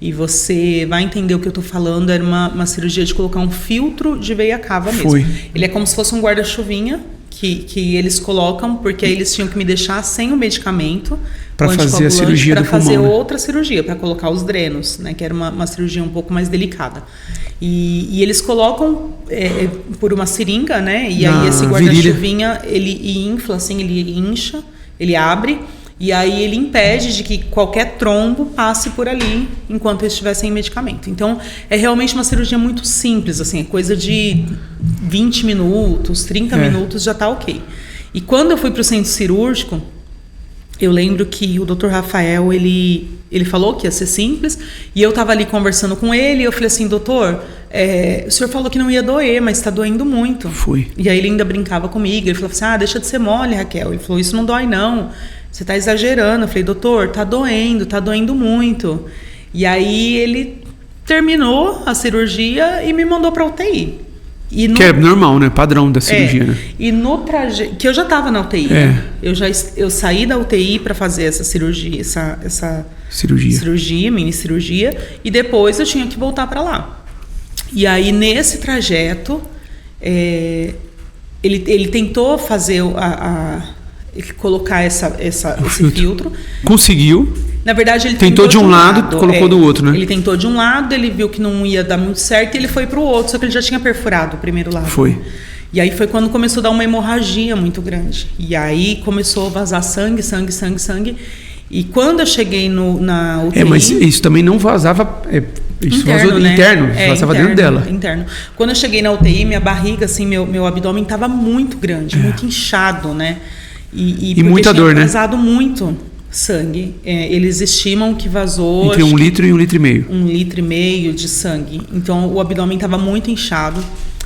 e você vai entender o que eu estou falando. Era uma cirurgia de colocar um filtro de veia cava mesmo. Ele é como se fosse um guarda-chuvinha que eles colocam, porque aí eles tinham que me deixar sem o medicamento para fazer a cirurgia do pulmão, para fazer outra cirurgia, para colocar os drenos, né, que era uma cirurgia um pouco mais delicada. E eles colocam por uma seringa, né, e aí esse guarda-chuvinha, ele infla, assim, ele incha, ele abre, e aí ele impede de que qualquer trombo passe por ali enquanto eles estivessem em medicamento. Então, é realmente uma cirurgia muito simples, assim, é coisa de 20 minutos, 30 minutos já tá ok. E quando eu fui para o centro cirúrgico, eu lembro que o Dr. Rafael, ele falou que ia ser simples, e eu estava ali conversando com ele, e eu falei assim, doutor, o senhor falou que não ia doer, mas está doendo muito. E aí ele ainda brincava comigo, ele falou assim, deixa de ser mole, Raquel. Ele falou, isso não dói não, você está exagerando. Eu falei, doutor, tá doendo muito. E aí ele terminou a cirurgia e me mandou para UTI. Que é normal, né? Padrão da cirurgia, né? E no trajeto... Que eu já estava na UTI. Eu saí da UTI para fazer essa cirurgia, essa mini cirurgia, e depois eu tinha que voltar para lá. E aí, nesse trajeto, ele tentou fazer colocar esse filtro. Conseguiu. Na verdade, ele tentou de um lado, colocou do outro, né? Ele tentou de um lado, ele viu que não ia dar muito certo e ele foi para o outro, só que ele já tinha perfurado o primeiro lado. E aí foi quando começou a dar uma hemorragia muito grande. E aí começou a vazar sangue. E quando eu cheguei na UTI... mas isso também não vazava... Isso interno, vazou né? Interno, vazava dentro dela. Interno. Quando eu cheguei na UTI, minha barriga, assim, meu abdômen estava muito grande, muito inchado, né? E muita dor, né? Vazado muito sangue. Eles estimam que vazou... Entre 1 litro e 1,5 litro. 1,5 litro de sangue. Então, o abdômen estava muito inchado.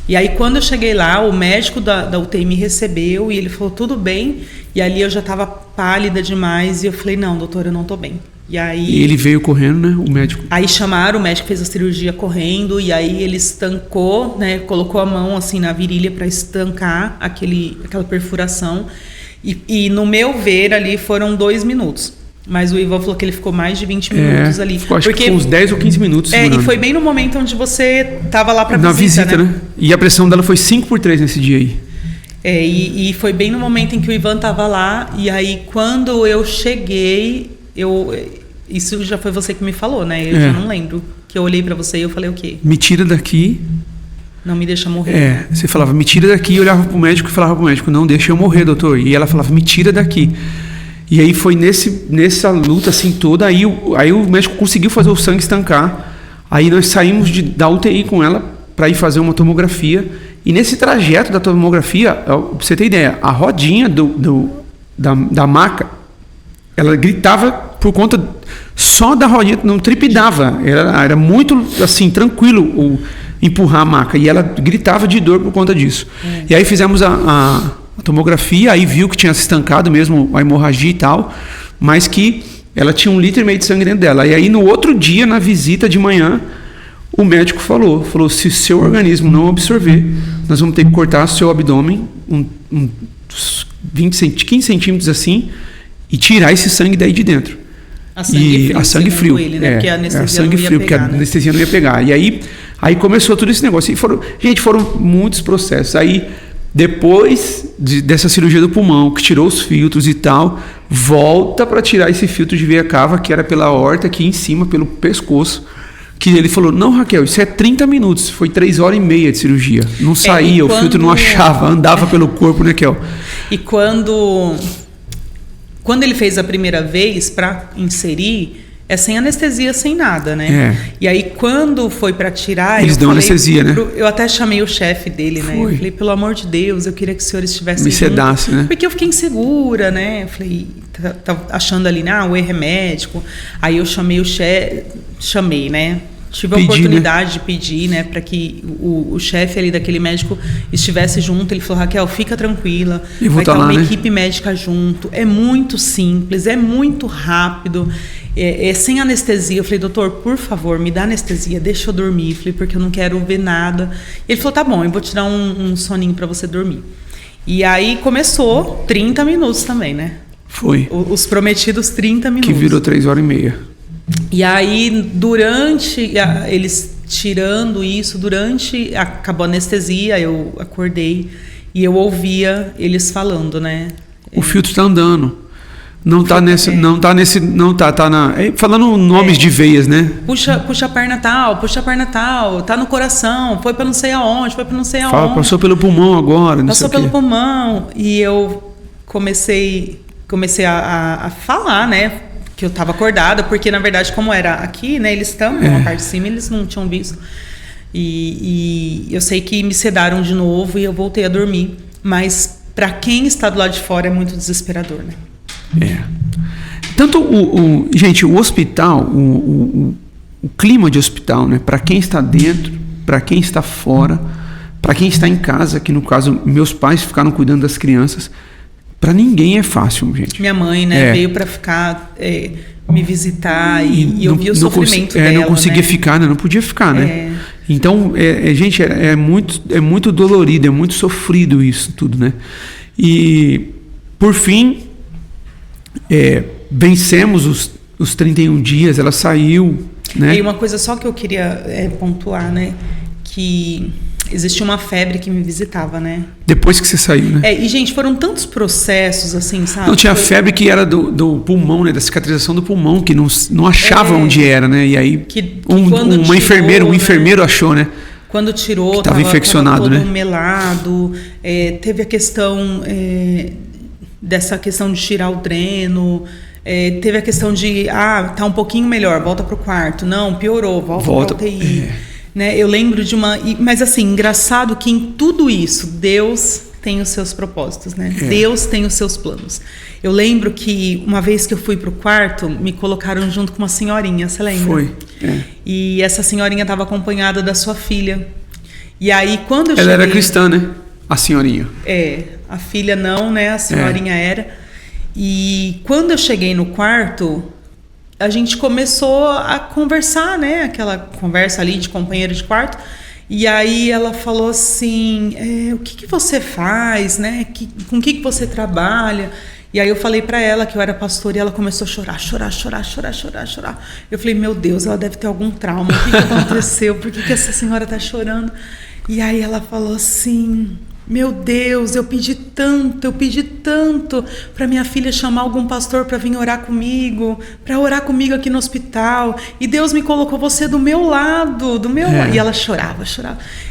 E aí, quando eu cheguei lá, o médico da UTI me recebeu e ele falou, tudo bem? E ali eu já estava pálida demais e eu falei, não, doutor, eu não estou bem. E ele veio correndo, né, o médico? Aí chamaram, o médico fez a cirurgia correndo e aí ele estancou, né, colocou a mão assim na virilha para estancar aquela perfuração. E no meu ver ali foram 2 minutos. Mas o Ivan falou que ele ficou mais de 20 minutos ali. Ficou, acho que uns 10 ou 15 minutos segurando. E foi bem no momento onde você tava lá pra Na visita, né? E a pressão dela foi 5/3 nesse dia aí. E foi bem no momento em que o Ivan tava lá. E aí, quando eu cheguei, isso já foi você que me falou, né? Eu já não lembro. Que eu olhei pra você e eu falei o quê? Me tira daqui. Não me deixa morrer. Você falava, me tira daqui. Eu olhava pro médico e falava pro médico, não deixa eu morrer, doutor. E ela falava, me tira daqui. E aí foi nessa luta assim toda, aí o médico conseguiu fazer o sangue estancar. Aí nós saímos da UTI com ela para ir fazer uma tomografia. E nesse trajeto da tomografia, pra você ter ideia, a rodinha da maca, ela gritava por conta só da rodinha, não tripidava. Era muito assim, tranquilo empurrar a maca. E ela gritava de dor por conta disso. E aí fizemos a tomografia, aí viu que tinha se estancado mesmo a hemorragia e tal, mas que ela tinha 1,5 litro de sangue dentro dela. E aí no outro dia, na visita de manhã, o médico falou, se seu organismo não absorver, nós vamos ter que cortar o seu abdômen, uns 15 centímetros assim, e tirar esse sangue daí de dentro. A sangue frio. Ele, né? Porque a anestesia sangue não ia frio, pegar, porque a anestesia não ia pegar. E aí começou todo esse negócio. E foram muitos processos. Aí depois dessa cirurgia do pulmão, que tirou os filtros e tal, volta para tirar esse filtro de veia cava, que era pela aorta aqui em cima, pelo pescoço, que ele falou, não, Raquel, isso é 30 minutos, foi 3h30 de cirurgia, não saía, o filtro não achava, andava pelo corpo, né, Kel? E quando ele fez a primeira vez para inserir, é sem anestesia, sem nada, né? E aí, quando foi para tirar... Eles dão anestesia, né? Eu até chamei o chefe dele, né? Eu falei, pelo amor de Deus, eu queria que o senhor estivesse me sedasse, né? Porque eu fiquei insegura, né? Eu falei, tá achando ali, o erro é médico. Aí eu chamei o chefe... né? Tive a oportunidade de pedir, né, para que o chefe ali daquele médico estivesse junto. Ele falou, Raquel, fica tranquila, vai estar uma equipe médica junto. É muito simples, é muito rápido, é sem anestesia. Eu falei, doutor, por favor, me dá anestesia, deixa eu dormir. Eu falei, porque eu não quero ver nada. Ele falou, tá bom, eu vou te dar um soninho para você dormir. E aí começou 30 minutos também, né? Foi. Os prometidos 30 minutos. Que virou 3h30. E aí, durante eles tirando isso, acabou a anestesia, eu acordei e eu ouvia eles falando, né? O filtro tá andando. Não tá falando nomes de veias, né? Puxa a perna tal, tá no coração, foi para não sei aonde, Passou pelo pulmão agora, não Passou pelo pulmão. E eu comecei a falar, né? Que eu estava acordada, porque na verdade, como era aqui, né, eles estão na parte de cima, eles não tinham visto. E eu sei que me sedaram de novo e eu voltei a dormir. Mas para quem está do lado de fora é muito desesperador, né? Tanto gente, o hospital, o clima de hospital, né, para quem está dentro, para quem está fora, para quem está em casa, que no caso meus pais ficaram cuidando das crianças. Para ninguém é fácil, gente. Minha mãe, né, veio para ficar, me visitar e eu vi o sofrimento dela. Não conseguia ficar, né? Não podia ficar, né? Então, gente, é muito dolorido, é muito sofrido isso tudo, né? E, por fim, vencemos os 31 dias, ela saiu, né? E uma coisa só que eu queria pontuar, né? Que... existia uma febre que me visitava, né? Depois que você saiu, né? E, gente, foram tantos processos, assim, sabe? Não, tinha a febre que era do pulmão, né? Da cicatrização do pulmão, que não achava onde era, né? E aí um enfermeiro achou, né? Quando tirou, estava infeccionado, todo né? melado. Teve a questão dessa questão de tirar o dreno. Teve a questão de, tá um pouquinho melhor, volta pro quarto. Não, piorou, volta pra UTI. Né? Eu lembro de mas assim, engraçado que em tudo isso, Deus tem os seus propósitos, né? Deus tem os seus planos. Eu lembro que uma vez que eu fui pro quarto, me colocaram junto com uma senhorinha, você lembra? Foi. E essa senhorinha estava acompanhada da sua filha. E aí, quando eu cheguei... Ela era cristã, né? A senhorinha. A filha não, né? A senhorinha era. E quando eu cheguei no quarto... a gente começou a conversar, né? Aquela conversa ali de companheiro de quarto. E aí ela falou assim, o que você faz, né? Com o que você trabalha? E aí eu falei para ela que eu era pastora e ela começou a chorar. Eu falei, meu Deus, ela deve ter algum trauma. O que aconteceu? Por que essa senhora tá chorando? E aí ela falou assim... Meu Deus, eu pedi tanto para minha filha chamar algum pastor para vir orar comigo, para orar comigo aqui no hospital. E Deus me colocou você do meu lado, E ela chorava.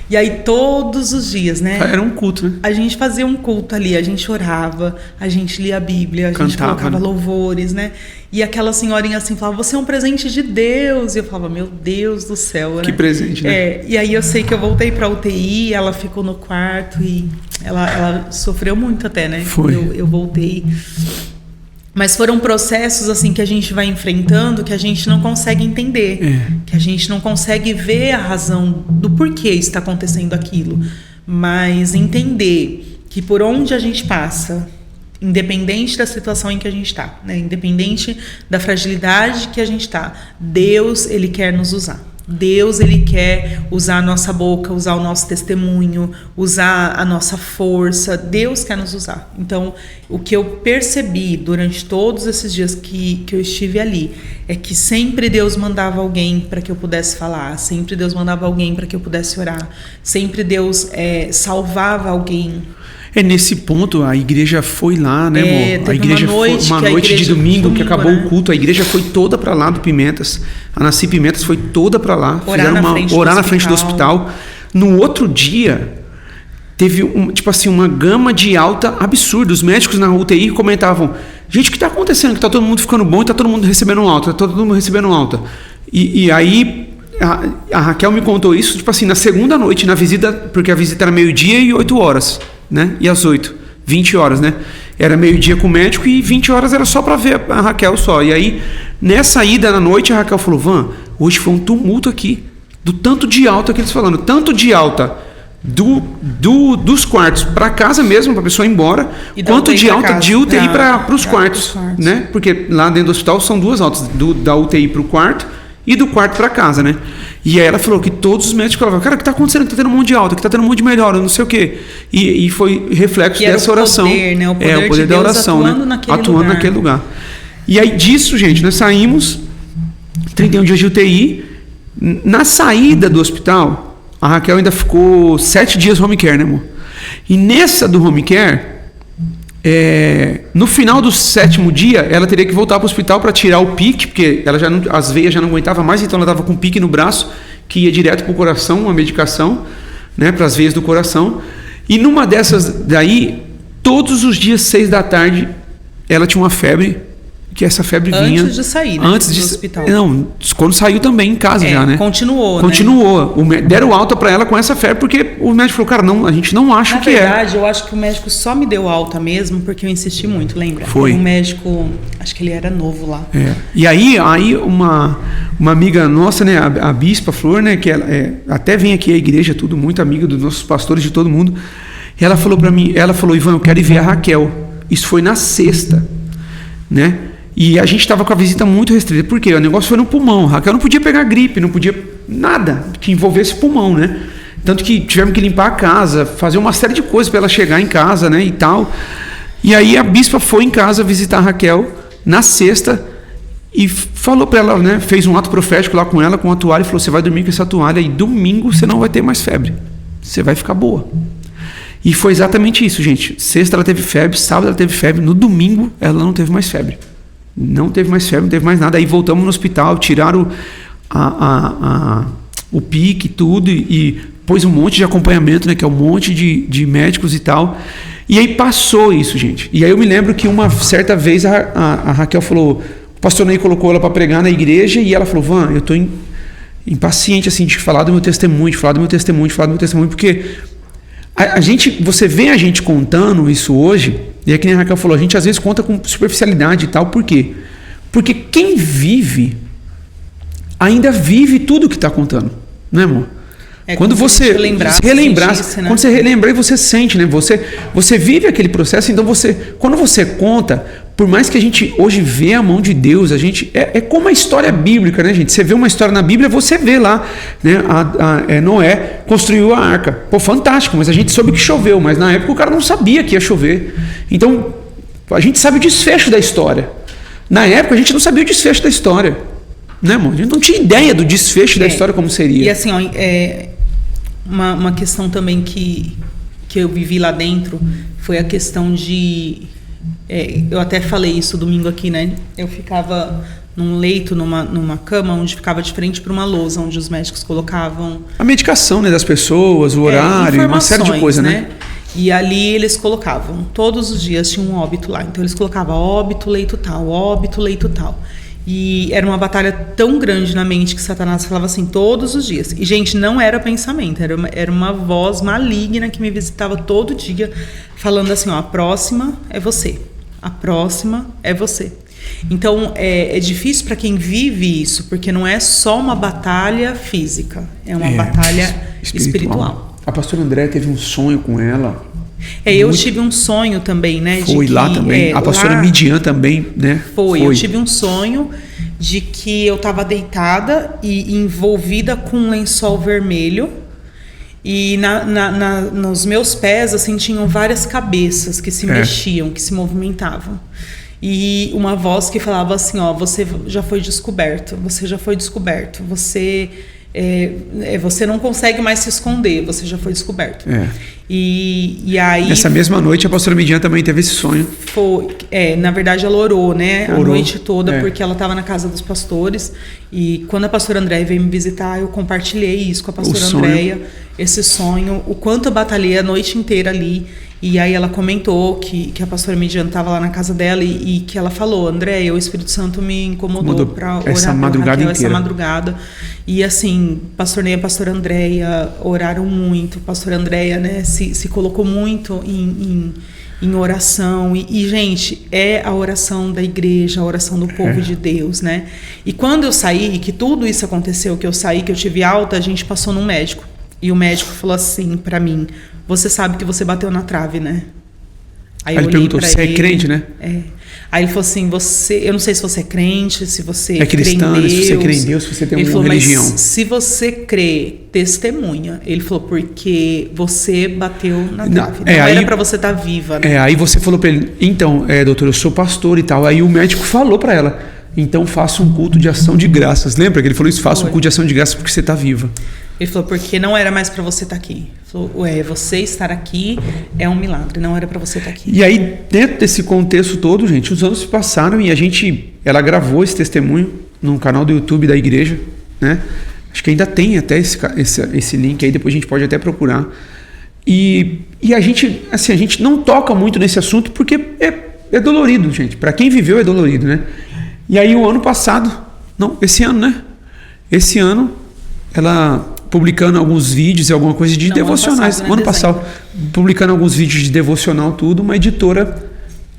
E aí todos os dias, né? Era um culto, né? A gente fazia um culto ali, a gente orava, a gente lia a Bíblia, a gente colocava louvores, né? E aquela senhorinha assim falava, você é um presente de Deus. E eu falava, meu Deus do céu, né? Que presente, né? E aí eu sei que eu voltei pra UTI, ela ficou no quarto e ela sofreu muito até, né? Foi. Eu voltei. Mas foram processos assim que a gente vai enfrentando que a gente não consegue entender. Que a gente não consegue ver a razão do porquê está acontecendo aquilo. Mas entender que por onde a gente passa... Independente da situação em que a gente está, né? Independente da fragilidade que a gente está, Deus, Ele quer nos usar. Deus, Ele quer usar a nossa boca, usar o nosso testemunho, usar a nossa força. Deus quer nos usar. Então, o que eu percebi durante todos esses dias que eu estive ali é que sempre Deus mandava alguém para que eu pudesse falar, sempre Deus mandava alguém para que eu pudesse orar, sempre Deus salvava alguém. Nesse ponto, a igreja foi lá, né, amor? A igreja uma noite de domingo que acabou, né? O culto, a igreja foi toda para lá do Pimentas. A Nasci Pimentas foi toda para lá. Orar na frente do hospital. No outro dia, teve uma gama de alta absurda. Os médicos na UTI comentavam, gente, o que está acontecendo? Que tá todo mundo ficando bom e tá todo mundo recebendo alta. E aí... A Raquel me contou isso, na segunda noite, na visita, porque a visita era 12h e 8h, né? E às 8, 20 horas, né? Era 12h com o médico e 20 horas era só para ver a Raquel só. E aí, nessa ida na noite, a Raquel falou, Van, hoje foi um tumulto aqui, do tanto de alta que eles falando, tanto de alta dos quartos para casa mesmo, para a pessoa ir embora, quanto de alta de UTI para os quartos, né? Porque lá dentro do hospital são duas altas, da UTI para o quarto, e do quarto para casa, né? E aí ela falou que todos os médicos falavam, cara, o que está acontecendo? Que tá tendo um monte de alta, que tá tendo um monte de melhora, não sei o quê. E foi reflexo dessa oração. Poder, né? O poder de da oração, atuando, né? Atuando naquele lugar. E aí disso, gente, nós saímos, 31 dias de UTI. Na saída do hospital, a Raquel ainda ficou 7 dias home care, né, amor? E nessa do home care, no final do 7º dia, ela teria que voltar para o hospital para tirar o pique, porque as veias já não aguentavam mais, então ela estava com pique no braço, que ia direto para o coração, uma medicação, né, para as veias do coração. E numa dessas daí, todos os dias, 6 da tarde, ela tinha uma febre, que essa febre vinha... Antes de sair, né, do hospital. Não, quando saiu também em casa já, né? Continuou. Né? Deram alta para ela com essa febre, porque o médico falou, cara, não, a gente não acha que é. Na verdade, eu acho que o médico só me deu alta mesmo, porque eu insisti muito, lembra? Foi. Um médico, acho que ele era novo lá. E aí uma amiga nossa, né, a Bispa Flor, né, que ela até vem aqui à igreja, tudo, muito amiga dos nossos pastores, de todo mundo, e ela falou para mim, Ivan, eu quero ir ver a Raquel. Isso foi na sexta, né? E a gente estava com a visita muito restrita. Por quê? O negócio foi no pulmão. A Raquel não podia pegar gripe, não podia nada que envolvesse pulmão, né? Tanto que tivemos que limpar a casa, fazer uma série de coisas para ela chegar em casa, né? E tal. E aí a bispa foi em casa visitar a Raquel na sexta e falou para ela, né? Fez um ato profético lá com ela, com a toalha, e falou, você vai dormir com essa toalha e domingo você não vai ter mais febre. Você vai ficar boa. E foi exatamente isso, gente. Sexta ela teve febre, sábado ela teve febre, no domingo ela não teve mais febre. Não teve mais febre, não teve mais nada. Aí voltamos no hospital, tiraram o pique, tudo, e pôs um monte de acompanhamento, né, que é um monte de médicos e tal. E aí passou isso, gente. E aí eu me lembro que uma certa vez a Raquel falou, o pastor Ney colocou ela para pregar na igreja, e ela falou, Van, eu estou impaciente assim, de falar do meu testemunho, porque você vê a gente contando isso hoje, e é que nem a Raquel falou, a gente às vezes conta com superficialidade e tal, por quê? Porque quem vive, ainda vive tudo que está contando, né, amor? Quando você relembrar, né? Quando você relembrar e você sente, né? Você vive aquele processo, então quando você conta, por mais que a gente hoje vê a mão de Deus, a gente é como a história bíblica, né, gente? Você vê uma história na Bíblia, você vê lá, né? Noé construiu a arca. Pô, fantástico, mas a gente soube que choveu, mas na época o cara não sabia que ia chover. Então, A gente sabe o desfecho da história. Na época, a gente não sabia o desfecho da história. Né, amor? A gente não tinha ideia do desfecho da história como seria. E assim, ó, uma questão também que eu vivi lá dentro foi a questão de... eu até falei isso domingo aqui, né? Eu ficava num leito, numa cama, onde ficava de frente para uma lousa, onde os médicos colocavam... A medicação, né, das pessoas, o horário, uma série de coisas, né? E ali eles colocavam, todos os dias tinha um óbito lá. Então eles colocavam óbito, leito tal, óbito, leito tal. E era uma batalha tão grande na mente que Satanás falava assim todos os dias. E, gente, não era pensamento, era uma voz maligna que me visitava todo dia, falando assim, ó, a próxima é você. A próxima é você. Então, é difícil para quem vive isso, porque não é só uma batalha física, é uma batalha espiritual. A pastora Andréia teve um sonho com ela. Eu tive um sonho também, né? Foi lá também. A pastora Midian também, né? Foi. Eu tive um sonho de que eu estava deitada e envolvida com um lençol vermelho. E nos meus pés, assim, tinham várias cabeças que se mexiam, que se movimentavam. E uma voz que falava assim, ó, você já foi descoberto, você já foi descoberto, você não consegue mais se esconder, você já foi descoberto. E aí... Nessa mesma noite, a pastora Midian também teve esse sonho. Foi, na verdade, ela orou, né? A noite toda, porque ela estava na casa dos pastores. E quando a pastora Andréia veio me visitar, eu compartilhei isso com a pastora Andréia, esse sonho, o quanto eu batalhei a noite inteira ali. E aí ela comentou que a pastora Midian estava lá na casa dela e que ela falou, Andréia, o Espírito Santo me incomodou para orar essa madrugada. E assim, pastor Ney e a pastora Andréia oraram muito, a pastora Andréia, né, se colocou muito em oração. E, gente, é a oração da igreja, a oração do povo de Deus, né? E quando eu saí, que tudo isso aconteceu, que eu saí, que eu tive alta, a gente passou num médico. E o médico falou assim para mim, você sabe que você bateu na trave, né? Aí ele perguntou, você é crente, né? Aí ele falou assim, eu não sei se você é crente, se você é cristão, se você crê em Deus, se você tem uma religião. Mas se você crê, testemunha. Ele falou, porque você bateu na trave. Não era para você estar viva, né? Aí você falou para ele, então, doutor, eu sou pastor e tal. Aí o médico falou para ela, então faça um culto de ação de graças. Lembra que ele falou isso? Faça um culto de ação de graças porque você está viva. Ele falou, porque não era mais para você estar aqui. Ele falou, você estar aqui é um milagre, não era para você estar aqui. E aí, dentro desse contexto todo, gente, os anos se passaram e ela gravou esse testemunho num canal do YouTube da igreja, né? Acho que ainda tem até esse link aí, depois a gente pode até procurar. E a gente não toca muito nesse assunto porque é dolorido, gente. Para quem viveu é dolorido, né? E aí esse ano, ela publicando alguns vídeos e alguma coisa de devocionais. Ano passado, publicando alguns vídeos de devocional, tudo, uma editora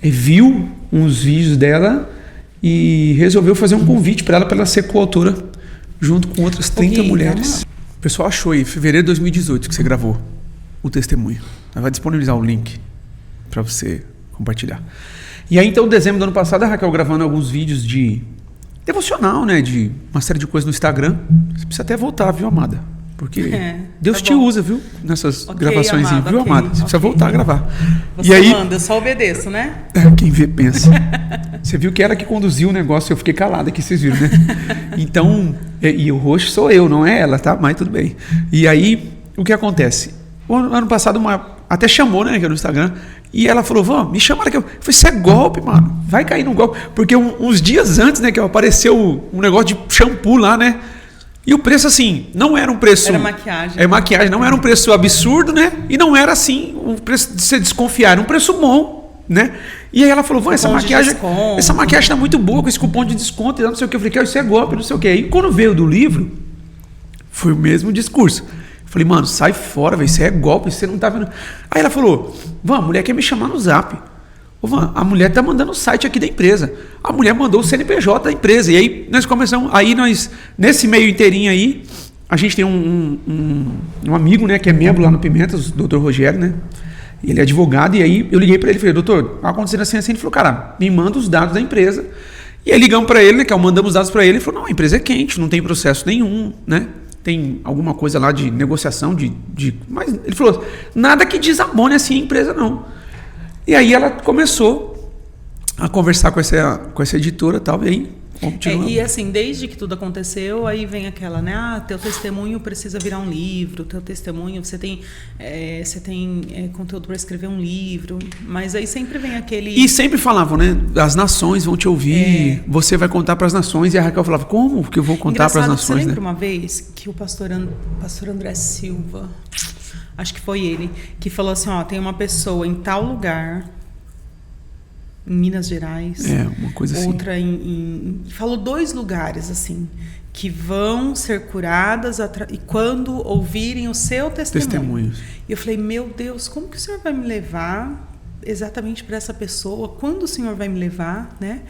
viu uns vídeos dela e resolveu fazer um convite para ela ser coautora junto com outras 30 mulheres. O pessoal achou aí, fevereiro de 2018, que você gravou o testemunho. Ela vai disponibilizar o link para você compartilhar. E aí, então, em dezembro do ano passado, a Raquel gravando alguns vídeos de devocional, né? De uma série de coisas no Instagram. Você precisa até voltar, viu, amada? Porque Deus te usa, viu? Nessas gravações, viu, amada? Você precisa voltar a gravar. Você manda, eu só obedeço, né? Quem vê, pensa. Você viu que ela que conduziu o negócio, eu fiquei calado aqui, vocês viram, né? Então, e o roxo sou eu, não é ela, tá? Mas tudo bem. E aí, o que acontece? O ano passado, até chamou, né, no Instagram, e ela falou, vamos, me chama aqui. Eu falei, isso é golpe, mano, vai cair no golpe. Porque uns dias antes, né, que apareceu um negócio de shampoo lá, né, e o preço, assim, não era um preço... Era maquiagem. Maquiagem, não era um preço absurdo, né, e não era, assim, um preço de você desconfiar, era um preço bom, né. E aí ela falou, essa maquiagem tá muito boa, com esse cupom de desconto, e não sei o que. Eu falei, isso é golpe, não sei o que. E quando veio do livro, foi o mesmo discurso. Falei, mano, sai fora, velho, isso é golpe, você não tá vendo. Aí ela falou, a mulher quer me chamar no Zap. A mulher tá mandando o site aqui da empresa. A mulher mandou o CNPJ da empresa. E aí nós começamos, nesse meio inteirinho aí, a gente tem um amigo, né, que é membro lá no Pimentas, o Dr. Rogério, né? Ele é advogado, e aí eu liguei para ele e falei, doutor, tá acontecendo assim. Ele falou, cara, me manda os dados da empresa. E aí ligamos para ele, né, mandamos os dados para ele, ele falou, não, a empresa é quente, não tem processo nenhum, né? Tem alguma coisa lá de negociação, mas ele falou, nada que desabone assim a empresa, não. E aí ela começou a conversar com essa editora e tal, e aí continua. E assim, desde que tudo aconteceu, aí vem aquela, né? Teu testemunho precisa virar um livro, teu testemunho, você tem conteúdo para escrever um livro, mas aí sempre vem aquele... E sempre falavam, né? As nações vão te ouvir, você vai contar para as nações, e a Raquel falava, como que eu vou contar para as nações? Você lembra uma vez que o pastor André Silva, acho que foi ele, que falou assim, tem uma pessoa em tal lugar... em Minas Gerais, uma coisa assim. Outra falou 2 lugares assim que vão ser curadas e quando ouvirem o seu testemunho. E eu falei, meu Deus, como que o Senhor vai me levar exatamente para essa pessoa? Quando o Senhor vai me levar, né?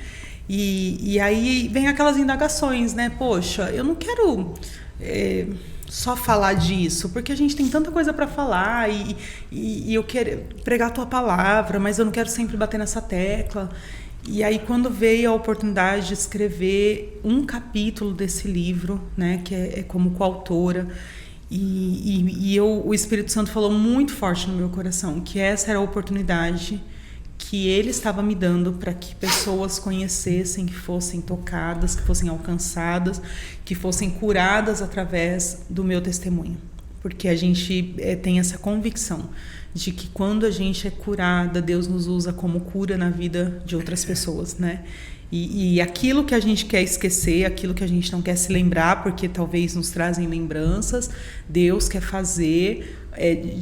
E aí vem aquelas indagações, né? Poxa, eu não quero só falar disso, porque a gente tem tanta coisa para falar e eu quero pregar a tua palavra, mas eu não quero sempre bater nessa tecla. E aí quando veio a oportunidade de escrever um capítulo desse livro, né, que é como coautora, o Espírito Santo falou muito forte no meu coração que essa era a oportunidade que ele estava me dando para que pessoas conhecessem, que fossem tocadas, que fossem alcançadas, que fossem curadas através do meu testemunho. Porque a gente tem essa convicção de que quando a gente é curada, Deus nos usa como cura na vida de outras pessoas, né? E aquilo que a gente quer esquecer, aquilo que a gente não quer se lembrar, porque talvez nos trazem lembranças, Deus quer fazer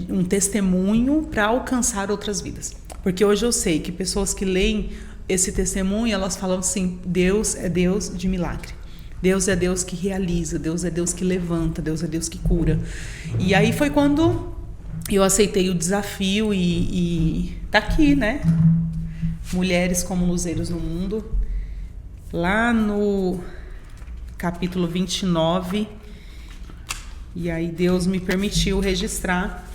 um testemunho para alcançar outras vidas. Porque hoje eu sei que pessoas que leem esse testemunho, elas falam assim, Deus é Deus de milagre. Deus é Deus que realiza, Deus é Deus que levanta, Deus é Deus que cura. E aí foi quando eu aceitei o desafio e tá aqui, né? Mulheres como Luzeiros no Mundo. Lá no capítulo 29. E aí Deus me permitiu registrar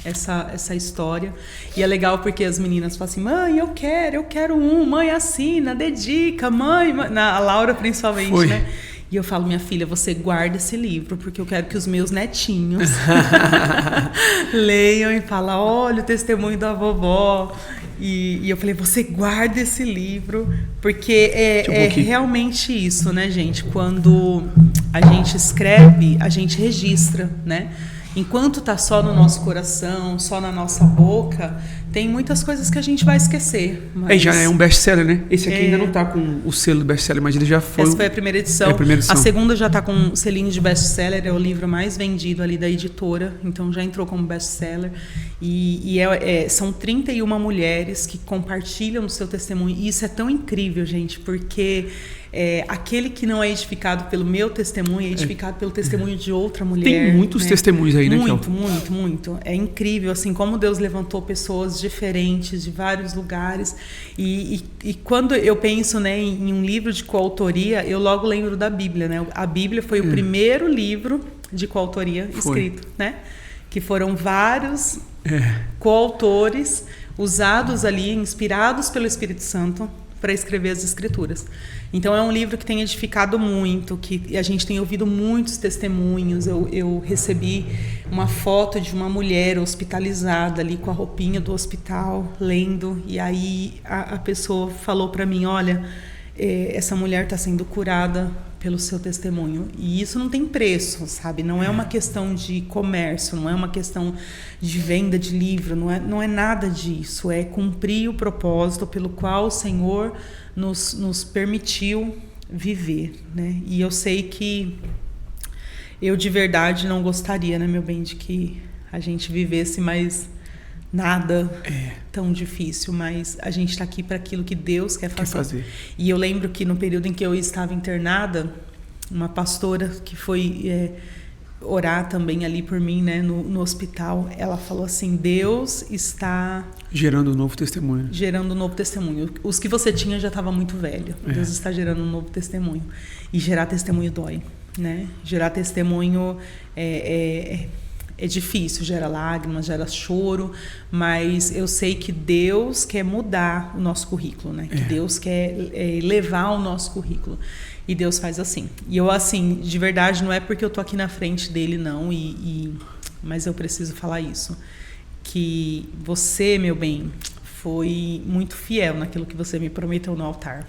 essa história. E é legal porque as meninas falam assim, mãe, eu quero mãe, assina, dedica, mãe. A Laura principalmente, Foi. né? E eu falo, minha filha, você guarda esse livro, porque eu quero que os meus netinhos leiam e falem, olha o testemunho da vovó. E eu falei, você guarda esse livro, porque é realmente isso, né, gente? Quando a gente escreve, a gente registra, né? Enquanto está só no nosso coração, só na nossa boca, tem muitas coisas que a gente vai esquecer. Mas... já é um best-seller, né? Esse aqui ainda não está com o selo do best-seller, mas ele já foi... Essa foi a primeira edição. A segunda já está com o selinho de best-seller, é o livro mais vendido ali da editora, então já entrou como best-seller. São 31 mulheres que compartilham o seu testemunho. E isso é tão incrível, gente, porque... aquele que não é edificado pelo meu testemunho é edificado pelo testemunho de outra mulher. Tem muitos testemunhos aí, né? Muito. É incrível, assim, como Deus levantou pessoas diferentes de vários lugares. E quando eu penso, né, em um livro de coautoria, eu logo lembro da Bíblia, né? A Bíblia foi o primeiro livro de coautoria escrito, né? Que foram vários coautores usados ali, inspirados pelo Espírito Santo, para escrever as Escrituras. Então é um livro que tem edificado muito, que a gente tem ouvido muitos testemunhos. Eu recebi uma foto de uma mulher hospitalizada ali com a roupinha do hospital, lendo, e aí a pessoa falou para mim, olha, essa mulher está sendo curada pelo seu testemunho. E isso não tem preço, sabe? Não é uma questão de comércio, não é uma questão de venda de livro, não é nada disso. É cumprir o propósito pelo qual o Senhor nos permitiu viver, né? E eu sei que eu de verdade não gostaria, né, meu bem, de que a gente vivesse mais nada tão difícil, mas a gente está aqui para aquilo que Deus quer fazer. E eu lembro que no período em que eu estava internada, uma pastora que foi orar também ali por mim, né, no hospital, ela falou assim, Deus está gerando um novo testemunho. Os que você tinha já estava muito velho. Deus está gerando um novo testemunho. E gerar testemunho dói, né? Gerar testemunho é difícil, gera lágrimas, gera choro, mas eu sei que Deus quer mudar o nosso currículo, né? Que Deus quer elevar o nosso currículo. E Deus faz assim. E eu, assim, de verdade, não é porque eu tô aqui na frente dele, não, mas eu preciso falar isso. Que você, meu bem, foi muito fiel naquilo que você me prometeu no altar.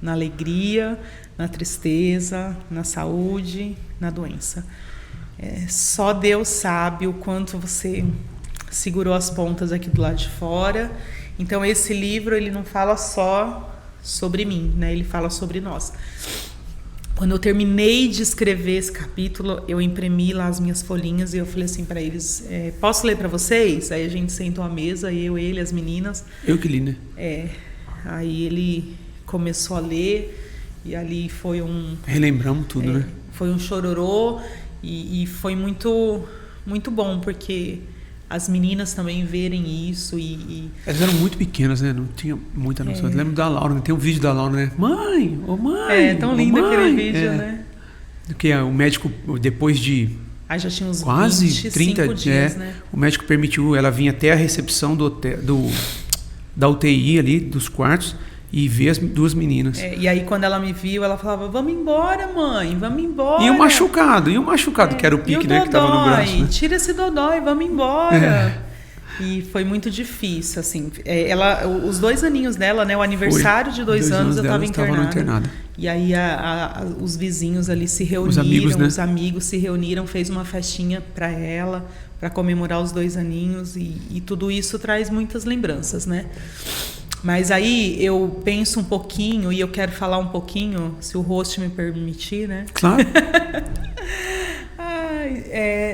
Na alegria, na tristeza, na saúde, na doença. Só Deus sabe o quanto você segurou as pontas aqui do lado de fora. Então esse livro, ele não fala só sobre mim, né? Ele fala sobre nós. Quando eu terminei de escrever esse capítulo, eu imprimi lá as minhas folhinhas e eu falei assim para eles, posso ler para vocês? Aí a gente sentou à mesa, ele, as meninas. Eu que li, né? Aí ele começou a ler e ali foi relembramos tudo, né? Foi um chororô e foi muito, muito bom, porque as meninas também verem isso Elas eram muito pequenas, né? Não tinha muita noção. Eu lembro da Laura, né? Tem um vídeo da Laura, né? Mãe, mãe! É tão lindo aquele vídeo, né? Que o médico, depois de aí já tinha uns quase 30 dias, né? O médico permitiu ela vir até a recepção da UTI ali, dos quartos, e ver as duas meninas. E aí quando ela me viu, ela falava, vamos embora, mãe, vamos embora. E o machucado, que era o pique, né, que tava no braço. Né? Tira esse dodói, vamos embora. E foi muito difícil, assim. Os 2 aninhos dela, né, o aniversário de 2 anos, eu estava internada. E aí os vizinhos ali se reuniram, os amigos se reuniram, fez uma festinha para ela, para comemorar os 2 aninhos, e tudo isso traz muitas lembranças, né? Mas aí eu penso um pouquinho, e eu quero falar um pouquinho, se o host me permitir, né? Claro.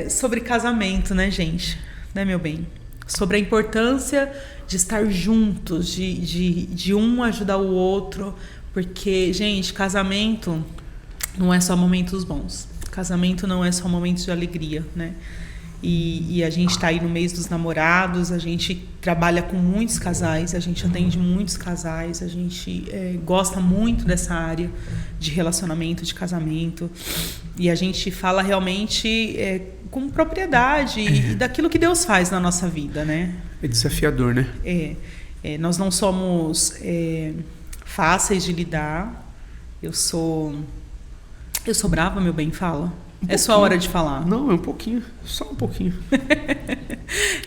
Sobre casamento, né, gente? Né, meu bem? Sobre a importância de estar juntos, de um ajudar o outro. Porque, gente, casamento não é só momentos bons. Casamento não é só momentos de alegria, né? E a gente está aí no mês dos namorados, a gente trabalha com muitos casais, a gente atende muitos casais, a gente gosta muito dessa área de relacionamento, de casamento, e a gente fala realmente com propriedade e daquilo que Deus faz na nossa vida, né? É desafiador, né? Nós não somos fáceis de lidar. Eu sou brava, meu bem, fala. É sua hora de falar. Não, é um pouquinho. Só um pouquinho.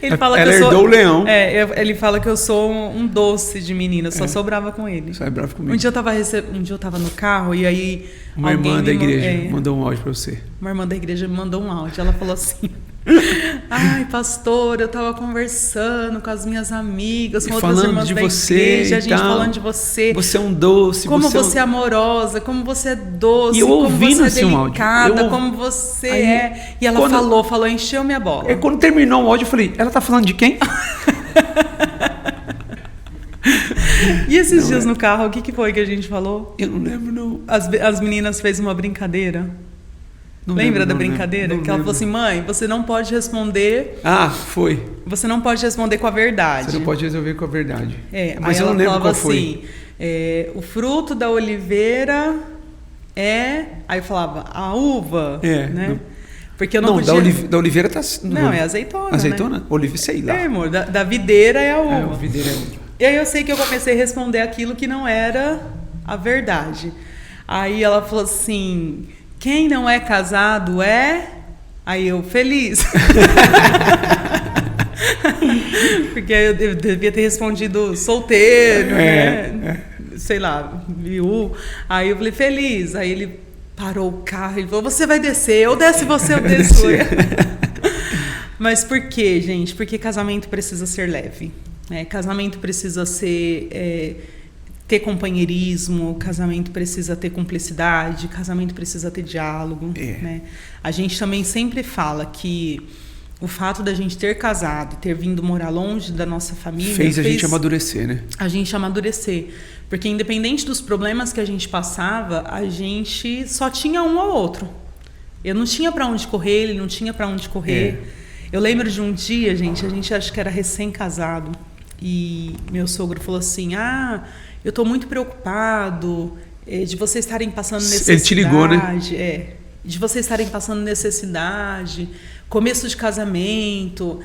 Ele fala ela que eu herdou o leão. Ele fala que eu sou um doce de menina. Eu só sou brava com ele. Só é bravo comigo. Um dia eu tava no carro e aí... Uma irmã da igreja mandou um áudio pra você. Uma irmã da igreja me mandou um áudio. Ela falou assim... Ai, pastor, eu tava conversando com as minhas amigas, com outras irmãs da igreja, a gente falando de você. Você é um doce. Como você é amorosa, como você é doce, e eu como ouvindo você é delicada, áudio. como você é. E ela falou, encheu minha bola. Quando terminou o áudio, eu falei, ela tá falando de quem? E esses dias no carro, o que foi que a gente falou? Eu não lembro, não. As meninas fez uma brincadeira. Lembra da brincadeira? Que ela falou assim, mãe, você não pode responder... foi. Você não pode responder com a verdade. Você não pode resolver com a verdade. Mas eu não lembro qual foi. O fruto da oliveira é... Aí eu falava, a uva, né? Não. Porque eu não podia... da oliveira tá... Não, é azeitona, Azeitona? Né? Oliveira, sei lá. Amor, da videira é a uva. A videira é a uva. E aí eu sei que eu comecei a responder aquilo que não era a verdade. Aí ela falou assim... Quem não é casado é... Aí eu, feliz. Porque eu devia ter respondido solteiro, né? Sei lá, viu? Aí eu falei, feliz. Aí ele parou o carro, ele falou, você vai descer. Ou desce você, eu desço. Mas por quê, gente? Porque casamento precisa ser leve. Né? Casamento precisa ser... ter companheirismo, casamento precisa ter cumplicidade, casamento precisa ter diálogo. Né? A gente também sempre fala que o fato da gente ter casado, ter vindo morar longe da nossa família... Fez a gente amadurecer, né? A gente amadurecer. Porque independente dos problemas que a gente passava, a gente só tinha um ao outro. Eu não tinha para onde correr, ele não tinha para onde correr. Eu lembro de um dia, gente, a gente acho que era recém-casado, e meu sogro falou assim, eu estou muito preocupado de vocês estarem passando necessidade. Ele te ligou, né? De vocês estarem passando necessidade, começo de casamento.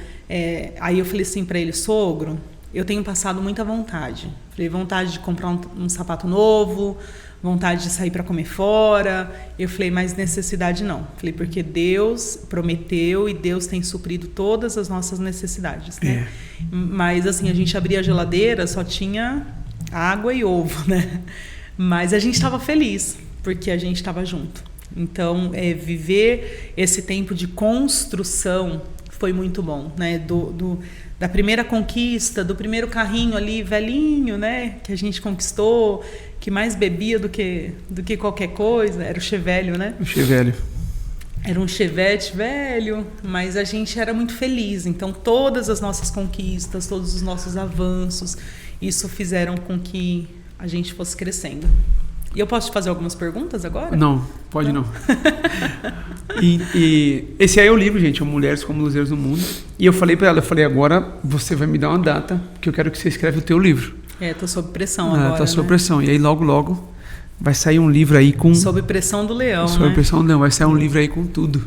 Aí eu falei assim para ele, sogro, eu tenho passado muita vontade. Falei, vontade de comprar um sapato novo, vontade de sair para comer fora. Eu falei, mas necessidade não. Falei, porque Deus prometeu e Deus tem suprido todas as nossas necessidades, né? Mas assim, a gente abria a geladeira, só tinha água e ovo, né? Mas a gente estava feliz, porque a gente estava junto. Então, viver esse tempo de construção foi muito bom, né? Da primeira conquista, do primeiro carrinho ali, velhinho, né? Que a gente conquistou, que mais bebia do que qualquer coisa. Era o Chevelho, né? O Chevelho. Era um Chevette velho, mas a gente era muito feliz. Então, todas as nossas conquistas, todos os nossos avanços, isso fizeram com que a gente fosse crescendo. E eu posso te fazer algumas perguntas agora? Não, pode não. E esse aí é o livro, gente, é Mulheres como Luzeiros do Mundo. E eu falei pra ela, agora você vai me dar uma data, porque eu quero que você escreva o teu livro. Tô sob pressão agora, tá sob pressão. E aí logo vai sair um livro aí com... Sob pressão do leão, Sob pressão do leão, vai sair um livro aí com tudo.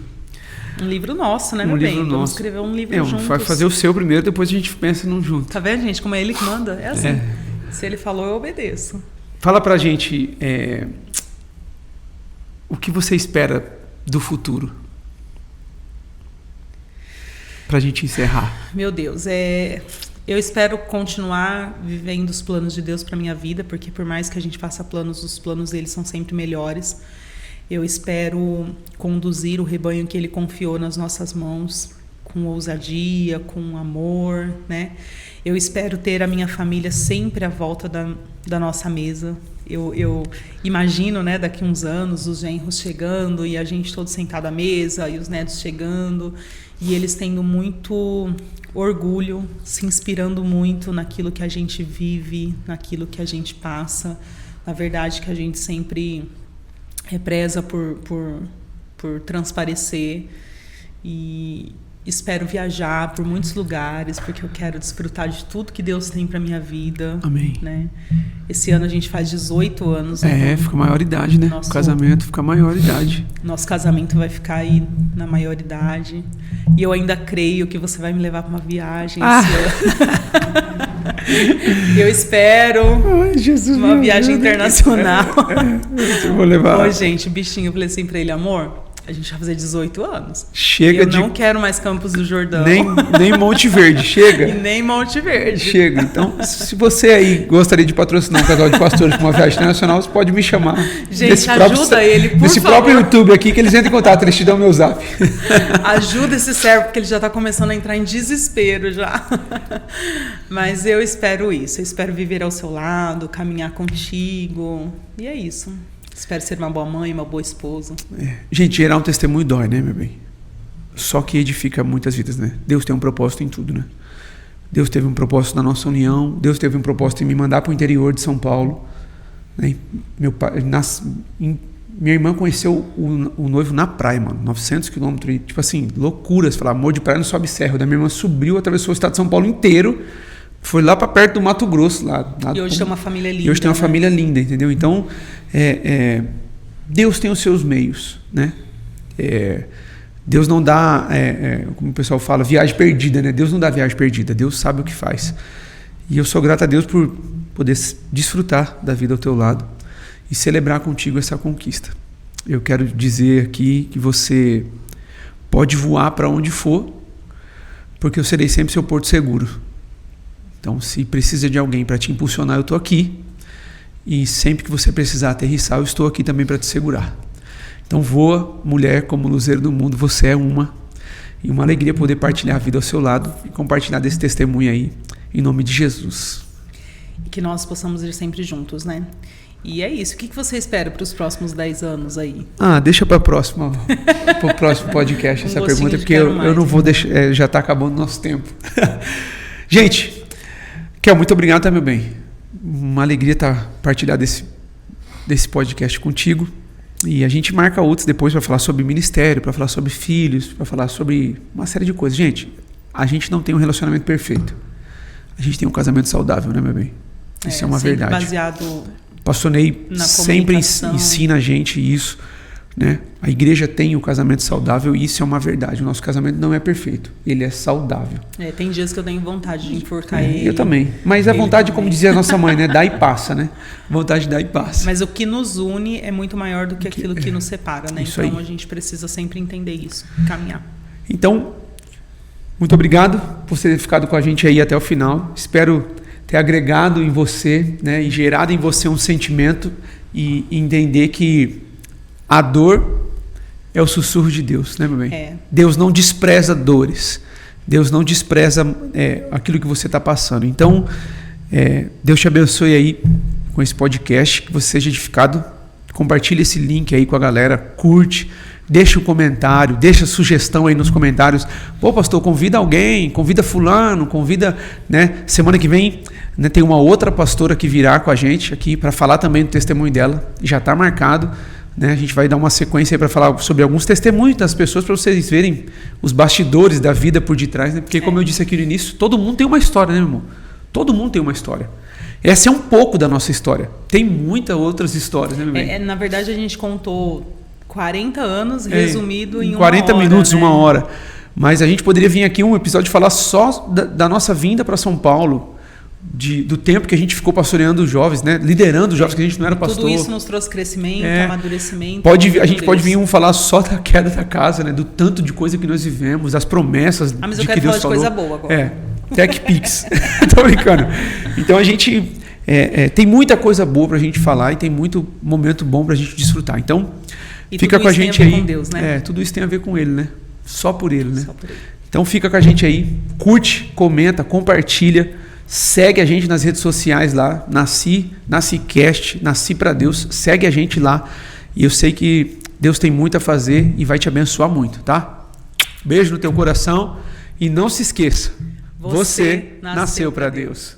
Um livro nosso, né, meu bem? Vamos escrever um livro juntos. Vai fazer o seu primeiro, depois a gente pensa num junto. Tá vendo, gente? Como é ele que manda? É assim. Se ele falou, eu obedeço. Fala pra gente o que você espera do futuro. Pra gente encerrar. Meu Deus, eu espero continuar vivendo os planos de Deus pra minha vida, porque por mais que a gente faça planos, os planos dele são sempre melhores. Eu espero conduzir o rebanho que ele confiou nas nossas mãos com ousadia, com amor, né? Eu espero ter a minha família sempre à volta da nossa mesa. Eu imagino, né, daqui uns anos, os genros chegando e a gente todo sentado à mesa e os netos chegando e eles tendo muito orgulho, se inspirando muito naquilo que a gente vive, naquilo que a gente passa. Na verdade, que a gente sempre preza por transparecer e espero viajar por muitos lugares, porque eu quero desfrutar de tudo que Deus tem para minha vida. Amém. Né? Esse ano a gente faz 18 anos. Fica maior idade, né? O casamento fica maior idade. Nosso casamento vai ficar aí na maior idade. E eu ainda creio que você vai me levar para uma viagem esse ano. Eu espero uma viagem internacional. Eu vou levar. Gente, bichinho, eu falei assim para ele, amor, a gente vai fazer 18 anos. Chega eu não quero mais Campos do Jordão. Nem Monte Verde, chega. E nem Monte Verde. Chega. Então, se você aí gostaria de patrocinar um casal de pastores para uma viagem internacional, você pode me chamar. Gente, ajuda ele, por favor. Nesse próprio YouTube aqui, que eles entram em contato, eles te dão meu zap. Ajuda esse servo, porque ele já está começando a entrar em desespero já. Mas eu espero isso. Eu espero viver ao seu lado, caminhar contigo. E é isso. Espero ser uma boa mãe, uma boa esposa. Gente, gerar um testemunho dói, né, meu bem? Só que edifica muitas vidas, né? Deus tem um propósito em tudo, né? Deus teve um propósito na nossa união. Deus teve um propósito em me mandar para o interior de São Paulo. Né? Minha irmã conheceu o noivo na praia, mano. 900 quilômetros. Tipo assim, loucuras. Falar, amor de praia não sobe serra. Da minha irmã subiu, atravessou o estado de São Paulo inteiro. Foi lá para perto do Mato Grosso. Lá e hoje tem uma família linda. E hoje tem uma família linda, entendeu? Então, Deus tem os seus meios, né? Deus não dá, como o pessoal fala, viagem perdida, né? Deus não dá viagem perdida. Deus sabe o que faz. E eu sou grato a Deus por poder desfrutar da vida ao teu lado e celebrar contigo essa conquista. Eu quero dizer aqui que você pode voar para onde for, porque eu serei sempre seu porto seguro. Então, se precisa de alguém para te impulsionar, eu estou aqui. E sempre que você precisar aterrissar, eu estou aqui também para te segurar. Então, voa, mulher como luzeiro do mundo, você é uma. E uma alegria poder partilhar a vida ao seu lado e compartilhar desse testemunho aí, em nome de Jesus. E que nós possamos ir sempre juntos, né? E é isso. O que você espera para os próximos 10 anos aí? Deixa para o próximo podcast essa pergunta, porque eu não vou deixar, já está acabando o nosso tempo. Gente, Kel, muito obrigado, tá, meu bem? Uma alegria partilhar desse podcast contigo. E a gente marca outros depois para falar sobre ministério, para falar sobre filhos, para falar sobre uma série de coisas. Gente, a gente não tem um relacionamento perfeito. A gente tem um casamento saudável, né, meu bem? Isso é uma verdade. Baseado Pastor Ney sempre ensina a gente isso. né? A igreja tem o casamento saudável e isso é uma verdade. O nosso casamento não é perfeito, ele é saudável. Tem dias que eu tenho vontade de enforcar ele. Eu também. Mas a vontade, como dizia a nossa mãe, né? Dá e passa, né? Vontade dá e passa. Mas o que nos une é muito maior do que aquilo que nos separa, né? Isso então aí. a gente precisa sempre entender isso, caminhar. Então, muito obrigado por ter ficado com a gente aí até o final. Espero ter agregado em você, né? E gerado em você um sentimento e entender que a dor é o sussurro de Deus, né, meu bem? Deus não despreza dores. Deus não despreza aquilo que você está passando. Então, Deus te abençoe aí com esse podcast, que você seja edificado. Compartilhe esse link aí com a galera, curte, deixa um comentário, deixa sugestão aí nos comentários. Pô, pastor, convida alguém, convida fulano, convida, né? Semana que vem, né, tem uma outra pastora que virá com a gente aqui para falar também do testemunho dela. Já está marcado. Né, a gente vai dar uma sequência aí para falar sobre alguns testemunhos das pessoas para vocês verem os bastidores da vida por detrás, né? Porque como eu disse aqui no início, todo mundo tem uma história, né, meu irmão? Todo mundo tem uma história. Essa é um pouco da nossa história. Tem muitas outras histórias, né, meu bem? Na verdade, a gente contou 40 anos resumido em 40 uma hora, minutos, né? uma hora. Mas a gente poderia vir aqui um episódio falar só da nossa vinda para São Paulo, do tempo que a gente ficou pastoreando os jovens, né? Liderando os jovens, que a gente não era pastor. Tudo isso nos trouxe crescimento, amadurecimento. A gente pode vir falar só da queda da casa, né? Do tanto de coisa que nós vivemos, das promessas mas de eu quero que Deus falar de falou. coisa boa agora. Tech Pix. Tô brincando. Então a gente tem muita coisa boa pra gente falar e tem muito momento bom pra gente desfrutar. Então, fica com a gente aí. Com Deus, né? Tudo isso tem a ver com Ele, né? Só por Ele, né? Só por ele. Então fica com a gente aí, curte, comenta, compartilha. Segue a gente nas redes sociais lá, NasciCast, Nasci pra Deus. Segue a gente lá. E eu sei que Deus tem muito a fazer e vai te abençoar muito, tá? Beijo no teu coração. E não se esqueça, você nasceu pra Deus.